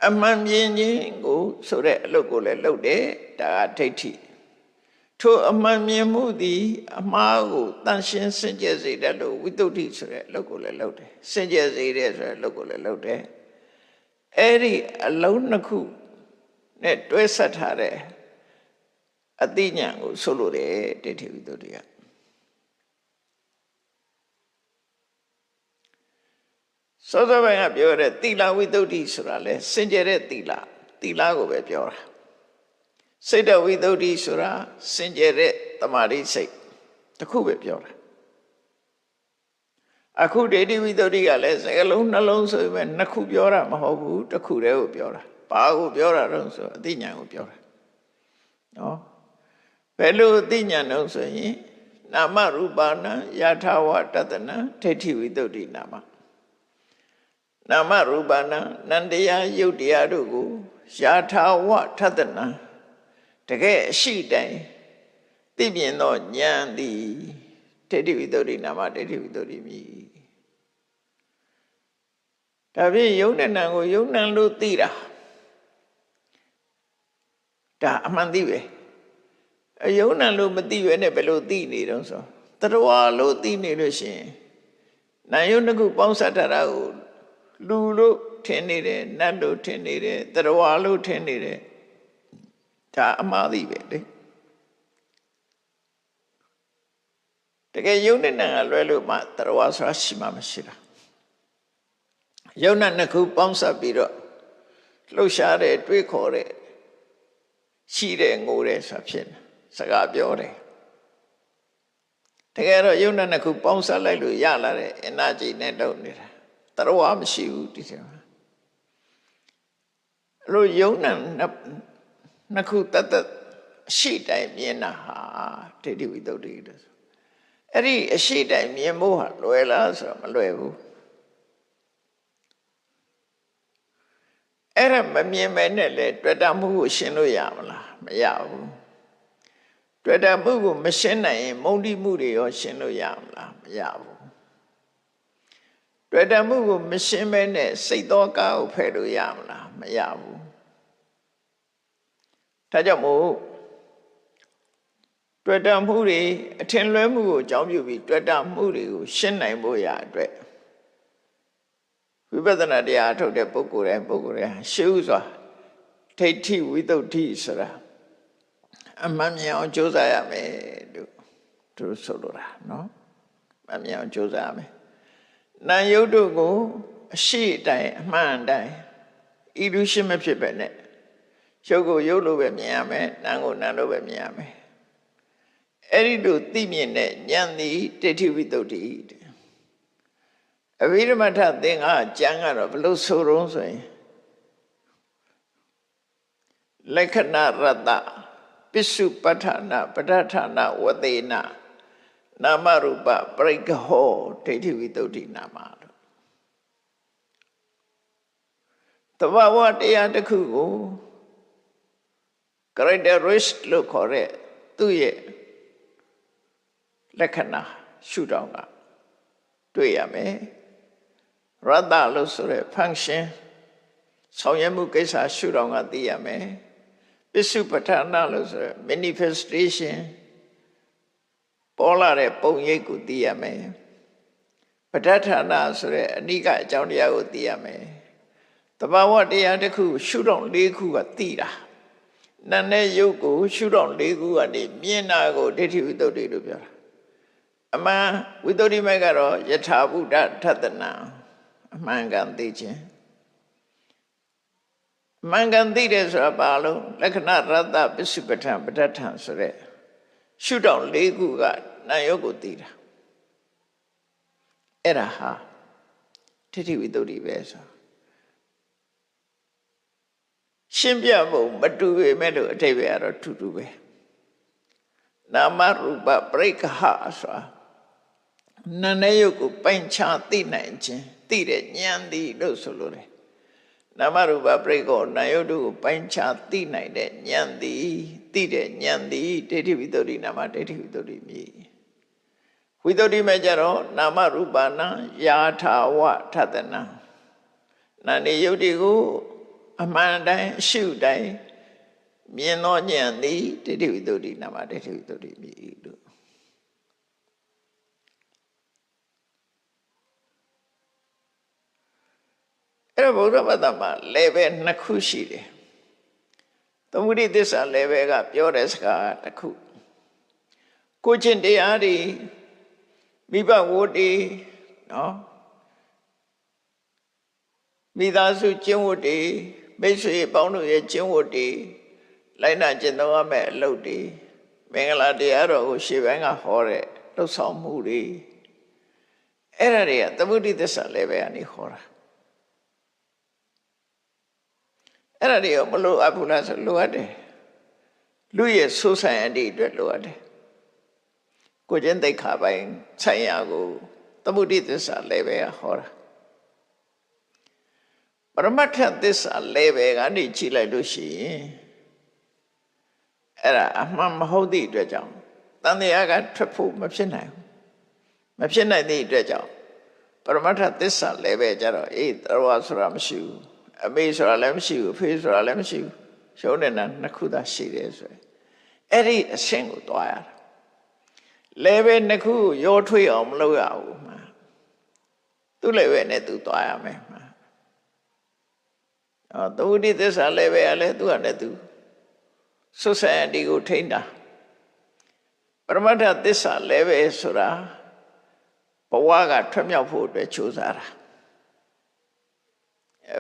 အမှန်မြင်ခြင်းကိုဆိုတဲ့အလုပ်ကိုလည်းလှုပ်တယ်ဒါကဒိဋ္ဌိထိုအမှန်မြင်မှုသည်အမှားကိုတန်ရှင်းစင်ကြယ်စေတတ်လို့ဝိသုဒ္ဓိဆိုတဲ့အလုပ်ကိုလည်းလုပ်တယ်စင်ကြယ်စေတဲ့ဆိုတဲ့အလုပ်ကိုလည်းလုပ်တယ်အဲ့ဒီအလုံးနှစ်ခုနဲ့တွဲဆက်ထားတဲ့အသိဉာဏ်ကိုဆိုလိုတယ်ဒိဋ္ဌိဝိသုဒ္ဓိကစောစောပိုင်းကပြောတဲ့သီလဝိသုဒ္ဓိဆိုတာလဲစင်ကြယ်တဲ့သီလကိုပဲပြောတာစိတ်တဝိသုဒ္ဓိဆိုတာစင်ကြယ်တဲ့တမာတိစိတ်တစ်ခုပဲပြောတာအခုဒိဋ္ဌိဝိသုဒ္ဓိကလည်းစကလုံးနှလုံးဆိုပေမဲ့နှစ်ခုပြောတာမဟုတ်ဘူးတစ်ခုတည်းကိုပြောတာဘာကိုပြောတာတော့ဆိုအသိဉာဏ်ကိုပြောတာနော်ဘယ်လိုအသိဉာဏ်တော့ဆိုရင်နာမရူပနာယထာဝတတနာဒိဋ္ဌိဝိသုဒ္ဓိနာမနာမရူပနာနန္တရားယုတ်တရားတို့ကိုယထာဝထတနာတကယ်အရှိတိုင်းသိမြင်သောဉာဏ်သည်ဒိဋ္ဌိဝိသုဒ္ဓိနာမဒိဋ္ဌိဝိသုဒ္ဓိမြည်ဒါဖြင့်ယုံနဲ့နံကိုယုံနံလို့သိတာဒါအမှန်သိပဲ အယုံနာလို့မသိပဲနဲ့ဘယ်လိုသိနေတော့ဆိုတရဝါလို့သိနေလို့ရှိရင်နာယုံတစ်ခုပေါင်းစပ်ထားတာကိုလူလို့ထင်နေတယ်နတ်လို့ထင်နေတယ်တရဝါလို့ထင်နေတယ်ဒါအမှားသိပဲလေတကယ်ယုံနဲ့နာကလွဲလို့မှတရဝါဆိုတာရှိမှမရှိတာယုံနဲ့နှစ်ခုပေါင်းစပ်ပြီးတော့လှုပ်ရှားတဲ့တွေးခေါ်တဲ့ရှိတဲ့ငိုတဲ့ဆိုတာဖြစ်နေစကားပြောတယ်တကယ်တော့ယုံနဲ့နှစ်ခုပေါင်းစပ်လိုက်လို့ရလာတဲ့ energy နဲ့လုပ်နေတာတရဝါမရှိဘူးဒီထဲမှာအဲ့လိုယုံနဲ့နှစ်ခုတတ်ရှိတိုင်းမြင်တာဟာဒိဋ္ဌိဝိတ္တုလို့ဆိုအဲ့ဒီအရှိတိုင်းမြင်ဖို့ဟာလွယ်လားဆိုတော့မလွယ်ဘူးအဲ့ဒါမမြင်မဲနဲ့လေတွေ့တာမှုကိုရှင်းလို့ရမလားမရဘူးတွေ့တာမှုကိုမရှင်းနိုင်ရင်မုန်းတိမှုတွေရောရှင်းလို့ရမလားမရဘူးတွေ့တာမှုကိုမရှင်းမဲနဲ့စိတ်တော်ကားကိုဖယ်လို့ရမလားမရဘူးဒါကြောင့်မို့တွေ့တာမှုတွေအထင်လွဲမှုကိုအကြောင်းပြုပြီးတွေ့တာမှုတွေကိုရှင်းနိုင်ဖို့ရအတွက်ဝိပဿနာတရားထုတ်တဲ့ပုဂ္ဂိုလ်တိုင်းရှေးဥစွာဒိဋ္ဌိဝိတ္တုဆိုတာအမှန်မြင်အောင်ကြိုးစားရမယ်လို့သူဆိုလိုတာနော်အမှန်မြင်အောင်ကြိုးစားရမယ်နာယုတ်တို့ကိုအရှိတိုင်းအမှန်တိုင်းဤလူရှိမဖြစ်ပဲနဲ့ရုပ်ကိုရုပ်လိုပဲမြင်ရမယ်နာမ်ကိုနာမ်လိုပဲမြင်ရမယ်အဲ့ဒီလိုသိမြင်တဲ့ဉာဏ်သည်ဒိဋ္ဌိဝိတ္တုအဘိဓမ္မထသင်္ဃကျမ်းကတော့ဘယ်လိုဆိုတော့ဆိုရင်လက္ခဏရတ္တပစ္စုပ္ပထာနာပဋ္ဌာနာဝသေနနာမရူပပရိက္ခဟောဒိဋ္ဌိဝိတ္တုနာမလို့တဘာဝတရားတစ်ခုကို characteristic လို့ခေါ်တဲ့သူ့ရဲ့လက္ခဏာရှုထောင့်ကတွေ့ရမယ်ရတ္တလို့ဆိုတဲ့ function ဆောင်ရွက်မှုကိစ္စရှုထောင့်ကသိရမယ်ပစ္စုပ္ပထာနာလို့ဆိုတဲ့ manifestation ပေါ်လာတဲ့ပုံရိပ်ကိုသိရမယ်ပဋ္ဌာနာဆိုတဲ့အနိကအကြောင်းတရားကိုသိရမယ်တဘာဝတရားတစ်ခုရှုထောင့်၄ခုကသိတာနာနဲ့ယုတ်ကိုရှုထောင့်၄ခုကနေမြင်တာကိုဒိဋ္ဌိဝိတ္တုလို့ပြောတာအမှန်ဝိတ္တုမိုက်ကတော့ယထာဘုဒ္ဓထတနာအမှန်ကန်သိခြင်းအမှန်ကန်သိတယ်ဆိုတာဘာလို့လက္ခဏာရတ္တပစ္စုပ္ပထာပဋ္ဌာန်ဆိုတဲ့ရှုထောင့်၄ခုကနာယုတ်ကိုသိတာအဲ့ဒါဟာဒိဋ္ဌိဝိတ္တုပဲဆိုရှင်းပြဖို့မတူပေမဲ့လို့အထိပ္ပယ်ကတော့တူပဲနာမရူပပရိက္ခဟဆိုတာနာနဲ့ယုတ်ကိုပိုင်းခြားသိနိုင်ခြင်းသိတဲ့ဉာဏ်သည်လို့ဆိုလိုတယ်နာမရူပပရိက္ခဟနာယုတ်တို့ကိုပိုင်းခြားသိနိုင်တဲ့ဉာဏ်သည်သိတဲ့ဉာဏ်သည်ဒိဋ္ဌိဝိတ္တုနာမဒိဋ္ဌိဝိတ္တုမြည်ဝိတ္တုမဲ့ကြတော့နာမရူပနာယာထာဝထတနာနာနေယုတ်တွေကိုအမှန်တိုင်းရှုတိုင်းမြင်သောဉာဏ်သည်ဒိဋ္ဌိဝိတ္တုနာမဒိဋ္ဌိဝိတ္တုမြည်လို့အဲ့တော့ဗုဒ္ဓဘာသာမှာ level နှစ်ခုရှိတယ်သမုဒိသစ္စာ level ကပြောတဲ့စကားတစ်ခုကိုချင်းတရားတွေမိဘဝတ္တိနော်မိသားစုကျင့်ဝတ်တွေမိတ်ဆွေပေါင်းတို့ရဲ့ကျင့်ဝတ်တွေလိုက်နာကျင့်သုံးရမယ့်အလုပ်တွေမင်္ဂလာတရားတော်ကိုရှေ့ပိုင်းကဟောတဲ့လှုပ်ဆောင်မှုတွေအဲ့ဒါတွေကသမုဒိသစ္စာ level ကနေဟောတာအဲ့ဒါတွေကမလိုအပ်ဘူးလားဆိုလိုအပ်တယ်လူရဲ့ဆိုးဆိုင်အတ္တိအတွက်လိုအပ်တယ်ကိုကျင့်သိက္ခာပိုင်းဆိုင်ရာကိုသမုဒိသစ္စာ level ကဟောတာပရမတ္ထသစ္စာ level ကနေကြည့်လိုက်လို့ရှိရင်အဲ့ဒါအမှန်မဟုတ်သည့်အတွက်ကြောင့်တန်တရားကထွက်ဖို့မဖြစ်နိုင်ဘူးမဖြစ်နိုင်သည့်အတွက်ကြောင့်ပရမတ္ထသစ္စာ level ကြတော့တရားဆိုတာမရှိဘူးအမေဆိုတာလည်းမရှိဘူးအဖေဆိုတာလည်းမရှိဘူးရှုံးနေတာနှစ်ခုသာရှိတယ်ဆိုရင် အဲ့ဒီအဆင့်ကိုသွားရတာလဲပဲနှစ်ခုရောထွေးအောင်မလုပ်ရဘူးမှာသူ့လည်းပဲနဲ့သူသွားရမယ်မှာသုဝတိသစ္စာလည်းပဲလည်းသူကလည်းသူဆွဆန်ဒီကိုထိန်းတာပရမတ္ထသစ္စာလည်းပဲဆိုတာဘဝကထွတ်မြောက်ဖို့အတွက်ကြိုးစားတာ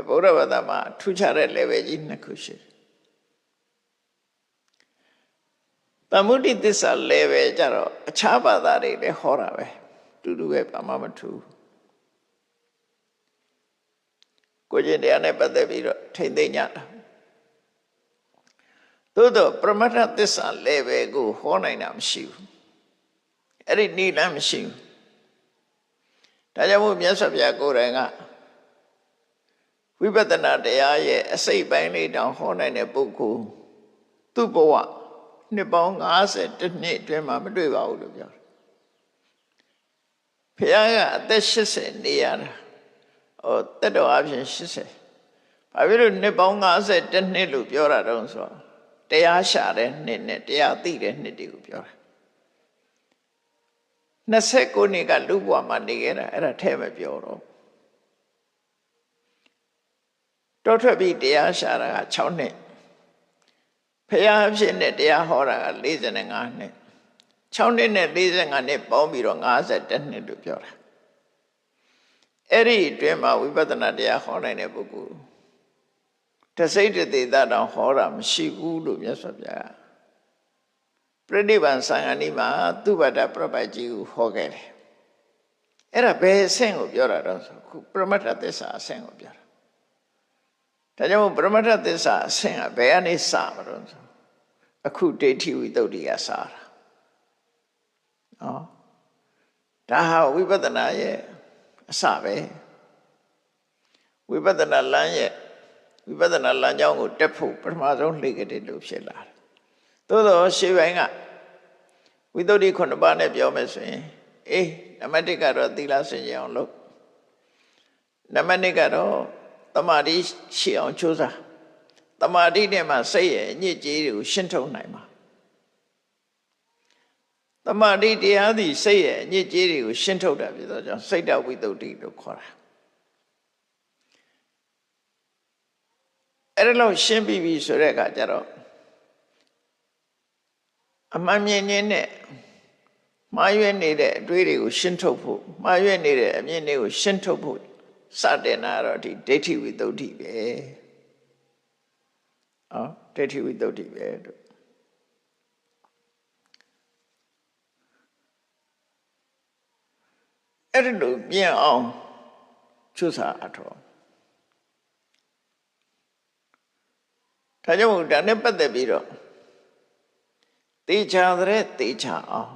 ဗုဒ္ဓဘာသာမှာထူးခြားတဲ့ level ကြီးနှစ်ခုရှိတယ်သမုဒိသစ္စာ level ကြတော့အခြားဘာသာတွေလည်းဟောတာပဲတူတူပဲဘာမှမထူးကိုကျင့်တရားနဲ့ပတ်သက်ပြီးတော့ထိမ့်သိမ့်ကြတာသို့တော့ပရမတ္ထသစ္စာ level ကိုဟောနိုင်တာမရှိဘူးအဲ့ဒီနိလန်းမရှိဘူးဒါကြောင့်မို့မြတ်စွာဘုရားကိုယ်တိုင်ကဝိပဿနာတရားရဲ့အစိတ်ပိုင်းလေးတောင်ဟောနိုင်တဲ့ပုဂ္ဂိုလ်သူ့ဘဝနှစ်ပေါင်း50နှစ်အတွင်းမှာမတွေ့ပါဘူးလို့ပြောတယ်ဘုရားကအသက်80နေရတာတက်တော်အပြင်80ဘာဖြစ်လို့နှစ်ပေါင်း50နှစ်လို့ပြောတာတုံးဆိုတော့တရားရှာတဲ့နှစ်နဲ့တရားသိတဲ့နှစ်တွေကိုပြောတာ29နှစ်ကလူ့ဘဝမှာနေခဲ့တာအဲ့ဒါထဲမပြောတော့တောထွက်ပြီးတရားရှာတာက6နှစ်ဖရာအဖြစ်နဲ့တရားဟောတာက45နှစ်6နှစ်နဲ့45နှစ်ပေါင်းပြီးတော့51နှစ်လို့ပြောတာအဲ့ဒီအတွင်းမှာဝိပဿနာတရားဟောနိုင်တဲ့ပုဂ္ဂိုလ်တစိတ်တသေးတာတောင်ဟောတာမရှိဘူးလို့မြတ်စွာဘုရားပြိဋိဘံသံဃာနိမှာသူဘဒပြပတ်ကြီးကိုဟောခဲ့တယ်အဲ့ဒါဘယ်အဆင့်ကိုပြောတာတော့ဆိုခုပရမတ္ထသစ္စာအဆင့်ကိုပြောတာဒါကြောင့်ပရမတ္ထသစ္စာအဆင့်ကဘယ်ကနေစမလို့ဆိုအခုဒိဋ္ဌိဝိတ္တုကစတာနော်ဒါဟာဝိပဿနာရဲ့အစပဲဝိပဿနာလမ်းရဲ့ဝိပဿနာလမ်းကြောင်းကိုတက်ဖို့ပထမဆုံးလှိကတိလို့ဖြစ်လာတယ်သို့တော့ရှေးပိုင်းကဝိတ္တု9ပါးနဲ့ပြောမယ်ဆိုရင်နံပါတ်1ကတော့သီလစင်ကြယ်အောင်လုပ်နံပါတ်2ကတော့တမာတိရှိအောင်ကြိုးစားတမာတိနဲ့မှစိတ်ရဲ့အညစ်အကြေးတွေကိုရှင်းထုတ်နိုင်မှာတမာတိတရားသည်စိတ်ရဲ့အညစ်အကြေးတွေကိုရှင်းထုတ်တာဖြစ်သောကြောင့်စိတ်တဝိတ္တုလို့ခေါ်တာအဲ့ဒါလို့ရှင်းပြီးပြီဆိုတဲ့အခါကျတော့အမှန်မြင်ခြင်းနဲ့မှားရွေးနေတဲ့အတွေးတွေကိုရှင်းထုတ်ဖို့မှားရွေးနေတဲ့အမြင်တွေကိုရှင်းထုတ်ဖို့စတင်တာတော့ဒီဒိဋ္ဌိဝိတ္တုပဲဒိဋ္ဌိဝိတ္တုပဲတို့အဲ့ဒါလို့ပြင်အောင်ချွတ်စာအထောဒါကြောင့်ဒါနဲ့ပတ်သက်ပြီးတော့တေချာတဲ့တေချာအောင်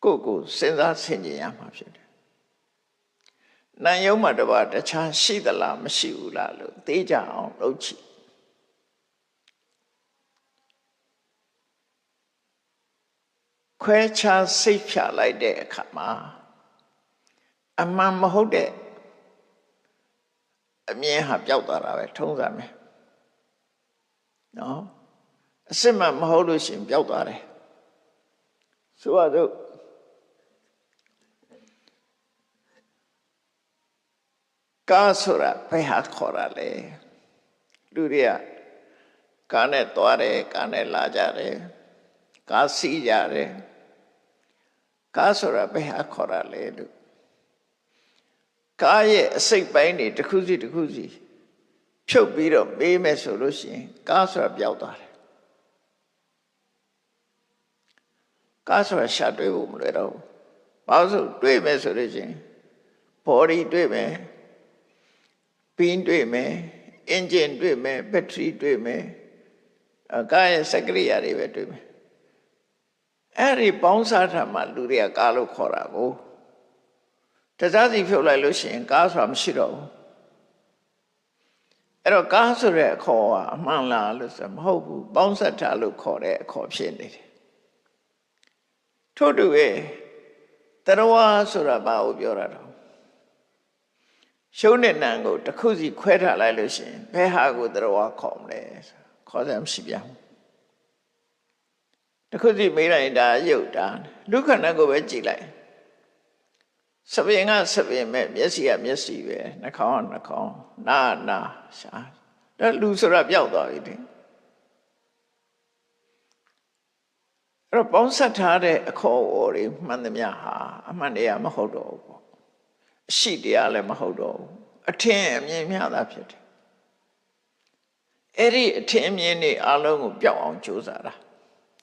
ကိုစဉ်းစားဆင်ခြင်ရမှာဖြစ်တယ်နာယုံမှာတပါတခြားရှိသလားမရှိဘူးလားလို့သိကြအောင်လုပ်ချင်ခွဲခြားစိတ်ဖြာလိုက်တဲ့အခါမှာအမှန်မဟုတ်တဲ့အမြင်ဟာပျောက်သွားတာပဲထုံးစံပဲနော်အစစ်မှမဟုတ်လို့ရှင်ပျောက်သွားတယ်ဆိုတော့ကားဆိုတာဘယ်ဟာခေါ်ရလဲလူတွေကကားနဲ့သွားတယ်ကားနဲ့လာကြတယ်ကားစီးကြတယ်ကားဆိုတာဘယ်ဟာခေါ်ရလဲလို့ကားရဲ့အစိတ်ပိုင်းတွေတစ်ခုစီတစ်ခုစီဖြုတ်ပြီးတော့မေးမယ်ဆိုလို့ရှိရင်ကားဆိုတာပျောက်သွားတယ်ကားဆိုတာရှာတွေ့ဖို့မလွယ်တော့ဘူးဘာလို့ဆိုတွေ့မယ်ဆိုလို့ရှိရင် body တွေ့မယ်ပင်းတွေ့မယ်အင်ဂျင်တွေ့မယ်ဘက်ထရီတွေ့မယ်ကားရဲ့စက်ကရိယာတွေပဲတွေ့မယ်အဲ့ဒီပေါင်းစားထားမှလူတွေကကားလို့ခေါ်တာကိုတစားစီဖြုတ်လိုက်လို့ရှိရင်ကားဆိုတာမရှိတော့ဘူးအဲ့တော့ကားဆိုတဲ့အခေါ်ကအမှန်လားလို့ဆိုမဟုတ်ဘူးပေါင်းဆက်ထားလို့ခေါ်တဲ့အခေါ်ဖြစ်နေတယ်ထို့တူပဲတရားဆိုတာဘာကိုပြောတာတော့ရှုံးတဲ့နံကိုတစ်ခုစီခွဲထားလိုက်လို့ရှိရင်ဘယ်ဟာကိုတရားခေါ်မလဲခေါ်စရာမရှိပြန်ဘူး ခုစီမေးလိုက်ဒါရုပ်တာလူခန္ဓာကိုပဲကြည့်လိုက်စပင်ကစပင်မဲ့မျက်စိကမျက်စိပဲနှာခေါင်းကနှာခေါင်းနားနားရှာဒါလူဆိုတာပျောက်သွားပြီတဲ့အဲ့တော့ပေါင်းဆက်ထားတဲ့အခေါ်အဝေါ်တွေမှန်သမျှဟာအမှန်တရားမဟုတ်တော့ဘူးပေါ့အရှိတရားလည်းမဟုတ်တော့ဘူးအထင်အမြင်များတာဖြစ်တယ်အဲ့ဒီအထင်အမြင်တွေအလုံးကိုပျောက်အောင်ကြိုးစားတာ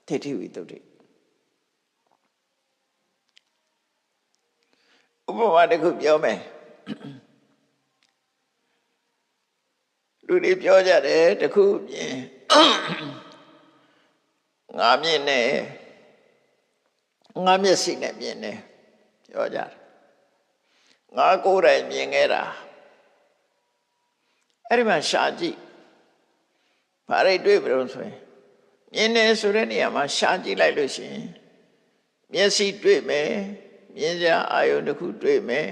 ဒိဋ္ဌိဝိတ္တုဥပမာတစ်ခုပြောမယ်လူတွေပြောကြတယ်တစ်ခုမြင်ငါမြင်နေငါမျက်စိနဲ့မြင်နေပြောကြတယ်ငါကိုယ်တိုင်မြင်ခဲ့တာအဲ့ဒီမှာရှာကြည့်ဘာတွေတွေ့ပြီလို့ဆိုရင်မြင်နေဆိုတဲ့နေရာမှာရှာကြည့်လိုက်လို့ရှိရင်မျက်စိတွေ့မယ်မြင်စရာအာယုန်တစ်ခုတွေ့မယ်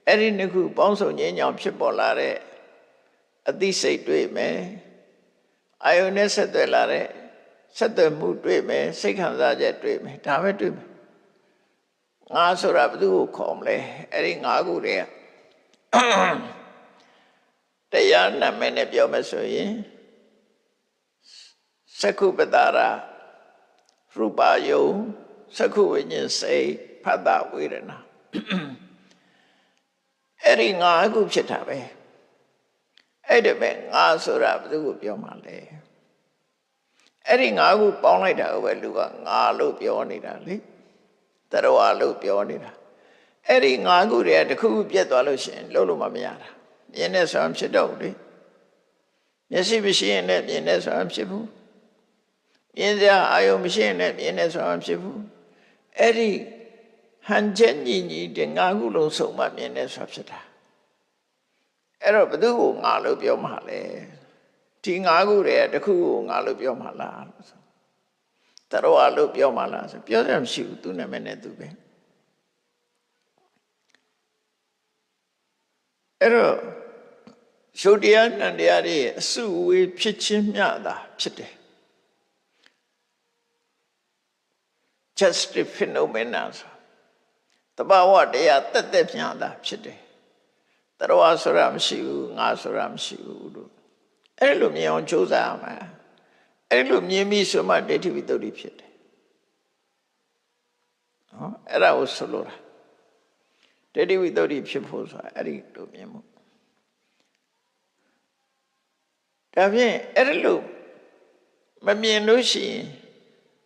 အဲ့ဒီနှစ်ခုပေါင်းစုံခြင်းကြောင့်ဖြစ်ပေါ်လာတဲ့အသိစိတ်တွေ့မယ်အာယုန်နဲ့ဆက်သွယ်လာတဲ့ဆက်သွယ်မှုတွေ့မယ်စိတ်ခံစားချက်တွေ့မယ်ဒါပဲတွေ့မယ်ငါဆိုတာဘယ်သူကိုခေါ်မလဲအဲ့ဒီငါခုတည်းကတရားနာမည်နဲ့ပြောမယ်ဆိုရင်သက္ခုပတ္တရာရူပယုံသက္ခုဝိညာဉ်စိတ်ဖတ်တာဝေဒနာအဲ့ဒီငါခုဖြစ်တာပဲအဲ့ဒါပဲငါဆိုတာဘယ်သူကိုပြောမှလဲအဲ့ဒီငါခုပေါင်းလိုက်တာကိုပဲလူကငါလို့ပြောနေတာလေတရဝလို့ပြောနေတာအဲ့ဒီငါခုတွေကတစ်ခုခုပြတ်သွားလို့ရှိရင်လုံးလို့မရတာမြင်နေဆိုရင်ဖြစ်တော့လေမျက်စိမရှိရင်လည်းမြင်နေဆိုရင်ဖြစ်ဘူးမြင်စရာအာယုံမရှိရင်လည်းမြင်နေဆိုရင်ဖြစ်ဘူးအဲ့ဒီဟန်ချက်ညီညီတဲ့ငါခုလုံးစုံမှမြင်နေဆိုဖြစ်တာအဲ့တော့ဘယ်သူကိုငါလို့ပြောမှလဲဒီငါခုတွေကတစ်ခုကိုငါလို့ပြောမှလားတရဝလို့ပြောမှလားဆိုပြောရမရှိဘူးသူနာမည်နဲ့သူပဲအဲ့တော့ရှုတရားနံတရားတွေအစုအဝေးဖြစ်ချင်းမျှတာဖြစ်တယ် just a phenomena တဘာဝတရားတက်တက်မျှတာဖြစ်တယ်တရဝဆိုတာမရှိဘူးငါဆိုတာမရှိဘူးလို့အဲ့လိုမြင်အောင်ကြိုးစားရမှာအဲ့လိုမြင်ပြီးဆိုမှဒိဋ္ဌိဝိတ္တုဖြစ်တယ်နော်အဲ့ဒါကိုဆိုလိုတာဒိဋ္ဌိဝိတ္တုဖြစ်ဖို့ဆိုတာအဲ့ဒီလိုမြင်မှုဒါဖြင့်အဲ့ဒီလိုမမြင်လို့ရှိရင်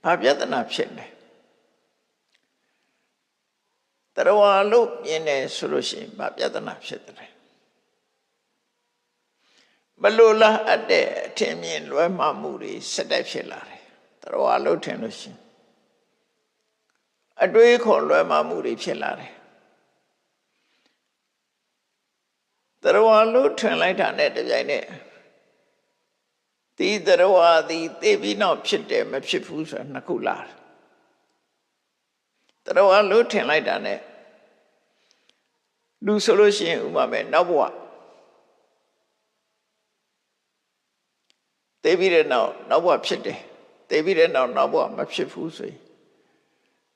ဘာပြဿနာဖြစ်လဲတရဝလို့မြင်တယ်ဆိုလို့ရှိရင်ဘာပြဿနာဖြစ်တယ်မလိုလားအပ်တဲ့အထင်မြင်လွဲမှားမှုတွေစက်တက်ဖြစ်လာတယ်တရဝလို့ထင်လို့ရှိရင်အတွေးခေါ်လွဲမှားမှုတွေဖြစ်လာတယ်တရဝလို့ထင်လိုက်တာနဲ့တပြိုင်နက်ဒီတရဝသည်သိပြီးနောက်ဖြစ်တယ်မဖြစ်ဘူးဆိုတာနှစ်ခုလာတယ်တရဝလို့ထင်လိုက်တာနဲ့လူဆိုလို့ရှိရင်ဥပမာပဲနောက်ဘဝသိပြီးတဲ့နောက်ဘဝဖြစ်တယ်သိပြီးတဲ့နောက်ဘဝမဖြစ်ဘူးဆိုရင်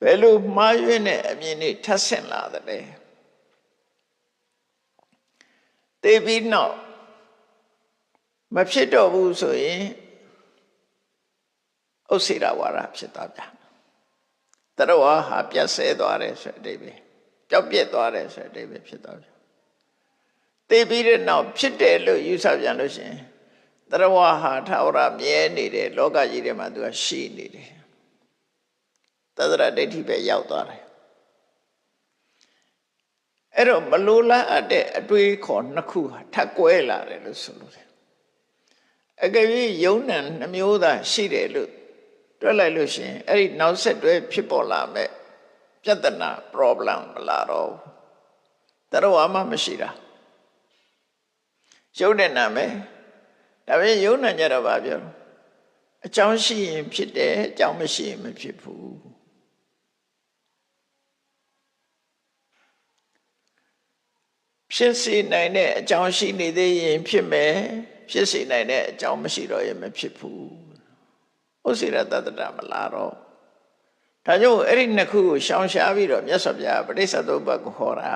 ဘယ်လိုမှားယွင်းတဲ့အမြင်တွေထပ်ဆင့်လာတယ်လဲသိပြီးနောက်မဖြစ်တော့ဘူးဆိုရင်ဥစ္စေရဝါဒဖြစ်သွားပြန်တရဝဟာပြတ်ဆဲသွားတယ်ဆိုတဲ့အဓိပ္ပာယ်ပျောက်ပြက်သွားတယ်ဆိုတဲ့အဓိပ္ပာယ်ဖြစ်သွားပြန်သိပြီးတဲ့နောက်ဖြစ်တယ်လို့ယူဆပြန်လို့ရှိရင်တရဝဟာထာဝရမြဲနေတယ်လောကကြီးထဲမှာသူကရှိနေတယ်သဒ္ဒရာဒိဋ္ဌိပဲရောက်သွားတယ်အဲ့တော့မလိုလားအပ်တဲ့အတွေးခေါ်နှစ်ခုဟာထပ်ကွဲလာတယ်လို့ဆိုလို့တယ်အကယ်၍ယုံနံနှမျိုးသာရှိတယ်လို့တွက်လိုက်လို့ရှိရင်အဲ့ဒီနောက်ဆက်တွဲဖြစ်ပေါ်လာမဲ့ပြဿနာ problem မလာတော့တရဝမှမရှိတာယုံတဲ့နာမယ်ဒါပေမဲ့ယုံနံကြတော့ဗာပြောအကြောင်းရှိရင်ဖြစ်တယ်အကြောင်းမရှိရင်မဖြစ်ဘူးဖြစ်စေနိုင်တဲ့အကြောင်းရှိနေသေးရင်ဖြစ်မယ်ဖြစ်စေနိုင်တဲ့အကြောင်းမရှိတော့ရင်မဖြစ်ဘူးဥစ္စေရတတ္တမလာတော့ ဒါကြောင့်အဲ့ဒီနှစ်ခုကိုရှောင်ရှားပြီးတော့မြတ်စွာဘုရားပဋိစ္စသမုပ္ပါဒ်ကိုဟောတာ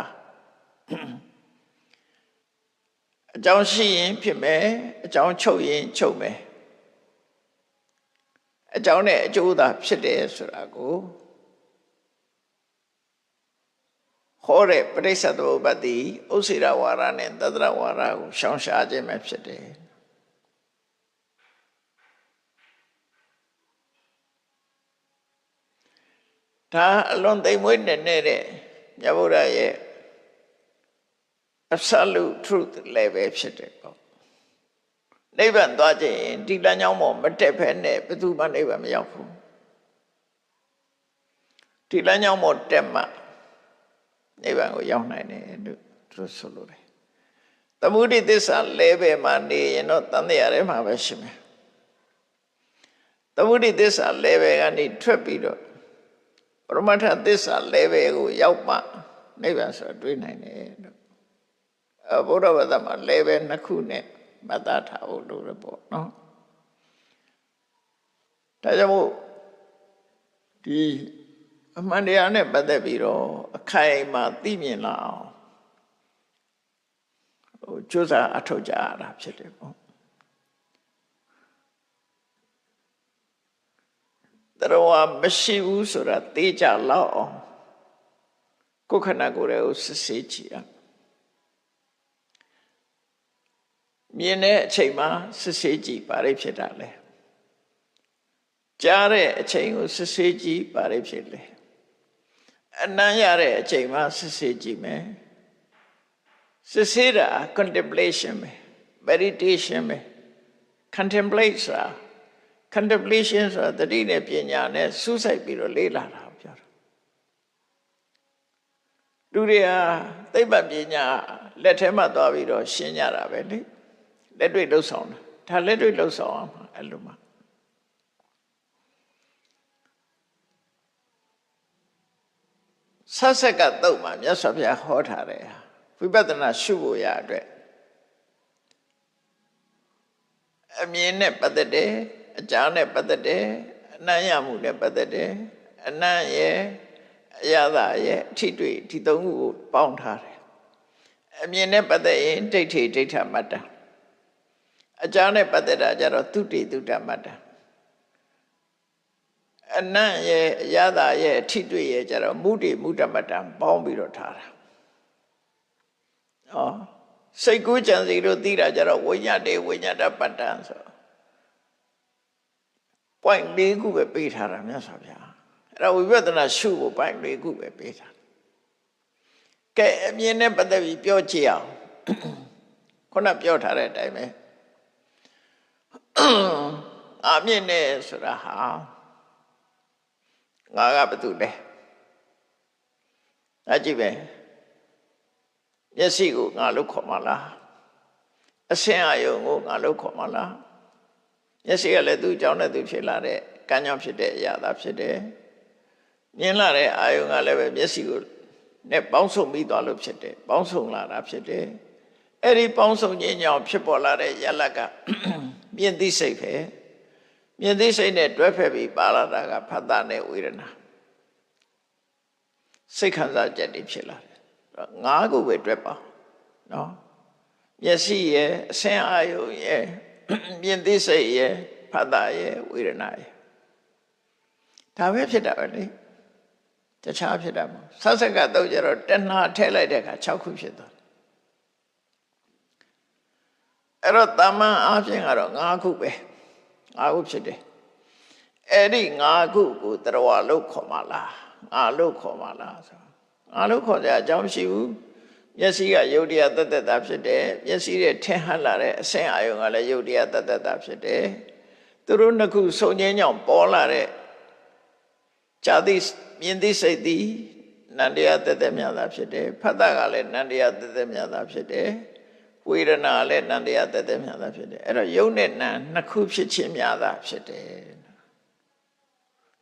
အကြောင်းရှိရင်ဖြစ်မယ်အကြောင်းချုပ်ရင်ချုပ်မယ်အကြောင်းနဲ့အကျိုးသာဖြစ်တယ်ဆိုတာကိုဟောတဲ့ပဋိစ္စသမုပ္ပါဒ်ဒီဥစ္စေရဝါဒနဲ့သတ္တရဝါဒကိုရှောင်ရှားခြင်းပဲဖြစ်တယ်ဒါအလွန်သိမ်မွေ့နေတဲ့မြတ်ဗုဒ္ဓရဲ့ absolute truth လည်းပဲဖြစ်တယ်ပေါ့နိဗ္ဗာန်သွားခြင်းဒီလမ်းကြောင်းပေါ်မတက်ဖက်နဲ့ဘယ်သူမှနိဗ္ဗာန်မရောက်ဘူးဒီလမ်းကြောင်းပေါ်တက်မှနိဗ္ဗာန်ကိုရောက်နိုင်တယ်လို့သူဆိုလိုတယ်သမုဒိသစ္စာလည်းပဲမှနေရင်တော့တန်တရားထဲမှာပဲရှိမယ်သမုဒိသစ္စာလည်းပဲကနေထွက်ပြီးတော့ပရမတ္ထသစ္စာလည်းပဲကိုရောက်မှနိဗ္ဗာန်ဆိုတာတွေ့နိုင်တယ်လို့ဘုရားဘာသာမှာလည်းပဲနှစ်ခုနဲ့မသားထားဖို့လိုတယ်ပေါ့နော်ဒါကြောင့်မို့ဒီအမှန်တရားနဲ့ပတ်သက်ပြီးတော့အခိုင်အမာသိမြင်လာအောင်ကြိုးစားအထောက်ကြရတာဖြစ်တယ်ပေါ့တရားမရှိဘူးဆိုတာသိကြလောက်အောင်ကိုယ်ခန္ဓာကိုယ်ရဲ့စစ်ဆေးကြည့်ရမြင်တဲ့အချိန်မှာစစ်ဆေးကြည့်ပါလိမ့်ဖြစ်တာလေကြားတဲ့အချိန်ကိုစစ်ဆေးကြည့်ပါလိမ့်ဖြစ်လေအနံ့ရတဲ့အချိန်မှာစစ်ဆေးကြည့်မယ်စစ်ဆေးတာ contemplation ပဲ meditation ပဲ contemplate ဆိုတာ contemplation ဆိုတာတတိနဲ့ပညာနဲ့စူးစိုက်ပြီးတော့လေ့လာတာပြောတာလူတွေဟာသိပ္ပံပညာလက်ထဲမှာသွားပြီးတော့ရှင်းကြတာပဲလေလက်တွေ့လှုပ်ဆောင်တာဒါလက်တွေ့လှုပ်ဆောင်အောင်အဲ့လိုမှဆက်ဆက်ကတုတ်မှာမြတ်စွာဘုရားဟောထားတယ်ဝိပဿနာရှုဖို့ရအတွက်အမြင်နဲ့ပတ်သက်တယ်အကြားနဲ့ပတ်သက်တယ်အနံ့ရမှုနဲ့ပတ်သက်တယ်အနံ့ရဲ့အရသာရဲ့အထိတွေ့ဒီသုံးခုကိုပေါင်းထားတယ်အမြင်နဲ့ပတ်သက်ရင်ဒိဋ္ဌိဒိဋ္ဌမတ္တအကြားနဲ့ပတ်သက်တာကြတော့သုတိသုတ္တမတ္တအနံ့ရဲ့အရသာရဲ့အထိတွေ့ရဲ့ကြတော့မုဒိမုဒ္ဒမတ္တပေါင်းပြီးတော့ထားတာစိတ်ကူးကြံစီလို့သိတာကြတော့ဝိညာတေဝိညာတပတ္တံဆို point ၄ခုပဲပေးထားတာမြတ်စွာဘုရားအဲ့ဒါဝိပဿနာရှုဖို့ point ၄ခုပဲပေးထားကဲအမြင်နဲ့ပတ်သက်ပြီးပြောကြည့်အောင်ခုနပြောထားတဲ့အတိုင်းပဲအမြင်နဲ့ဆိုတာဟာငါကဘာတူလဲအကြည့်ပဲမျက်စိကိုငါလို့ခေါ်မလားအဆင်းအာယုံကိုငါလို့ခေါ်မလားမျက်စိကလည်းသူ့ကြောင့်နဲ့သူဖြစ်လာတဲ့ကံကြောင့်ဖြစ်တဲ့အရာသာဖြစ်တယ်မြင်လာတဲ့အာယုံကလည်းပဲမျက်စိကိုနဲ့ပေါင်းစုံပြီးသွားလို့ဖြစ်တယ်ပေါင်းစုံလာတာဖြစ်တယ်အဲ့ဒီပေါင်းစုံခြင်းကြောင့်ဖြစ်ပေါ်လာတဲ့ယလကမြင်သိစိတ်ပဲမြင်သိစိတ်နဲ့တွဲဖက်ပြီးပါလာတာကဖတ်တာနဲ့ဝေဒနာစိတ်ခံစားချက်တွေဖြစ်လာတယ်ငါးခုပဲတွဲပါနော်မျက်စိရဲ့အဆင်းအာယုံရဲ့မြင်သိစိတ်ရဲ့ဖတ်တာရဲ့ဝေဒနာရဲ့ဒါပဲဖြစ်တာပဲလေတခြားဖြစ်တာမဟုတ်ဆက်ဆက်ကတော့ကြတော့တဏှာထည့်လိုက်တဲ့အခါ6ခုဖြစ်သွားတယ်အဲ့တော့တာမန်အားဖြင့်ကတော့5ခုပဲ5ခုဖြစ်တယ်အဲ့ဒီ5ခုကိုတရဝလို့ခေါ်မှလားငါလို့ခေါ်မှလားဆိုငါလို့ခေါ်ကြအကြောင်းမရှိဘူးမျက်စိကယုတ်တရားတသက်တာဖြစ်တယ်မျက်စိရဲ့ထင်ဟပ်လာတဲ့အဆင်းအာယုံကလည်းယုတ်တရားတသက်တာဖြစ်တယ်သူတို့နှစ်ခုစုံခြင်းကြောင့်ပေါ်လာတဲ့ဇာတိမြင်သိစိတ်သည်နန္တရားတသက်မြတ်တာဖြစ်တယ်ဖတ်တာကလည်းနန္တရားတသက်မြတ်တာဖြစ်တယ်ဝေဒနာလည်းနန္တရားတသက်မြတ်တာဖြစ်တယ်အဲ့တော့ယုတ်နဲ့နံနှစ်ခုဖြစ်ခြင်းမြတ်တာဖြစ်တယ်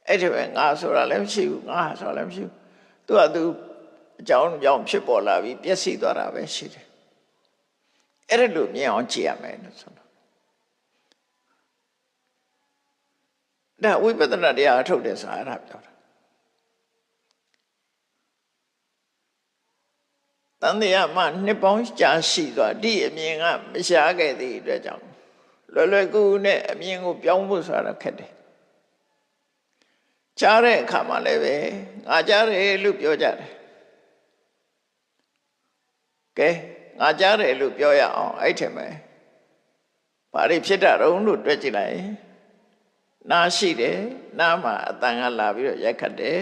အဲ့ဒီပဲငါဆိုတာလည်းမရှိဘူးငါဆိုတာလည်းမရှိဘူးသူကသူအကြောင်းကြောင့်ဖြစ်ပေါ်လာပြီးပျက်စီးသွားတာပဲရှိတယ်အဲ့ဒါလို့မြင်အောင်ကြည့်ရမယ်လို့ဆိုတော့ဒါဝိပဿနာတရားအထုတ်တယ်ဆိုတာအဲ့ဒါပြောတာ တန်တရားမှနှစ်ပေါင်းကြာရှိသွားဒီအမြင်ကမရှားခဲ့တဲ့အတွက်ကြောင့်လွယ်လွယ်ကူကူနဲ့အမြင်ကိုပြောင်းဖို့ဆိုတာခက်တယ်ကြားတဲ့အခါမှာလည်းပဲငါကြားတယ်လို့ပြောကြတယ်ကဲငါကြားတယ်လို့ပြောရအောင်အဲ့ထင်မယ်ဘာတွေဖြစ်တာတုံးလို့တွေ့ကြည့်လိုက်နားရှိတယ်နားမှာအတန်ကလာပြီးတော့ရိုက်ခတ်တယ်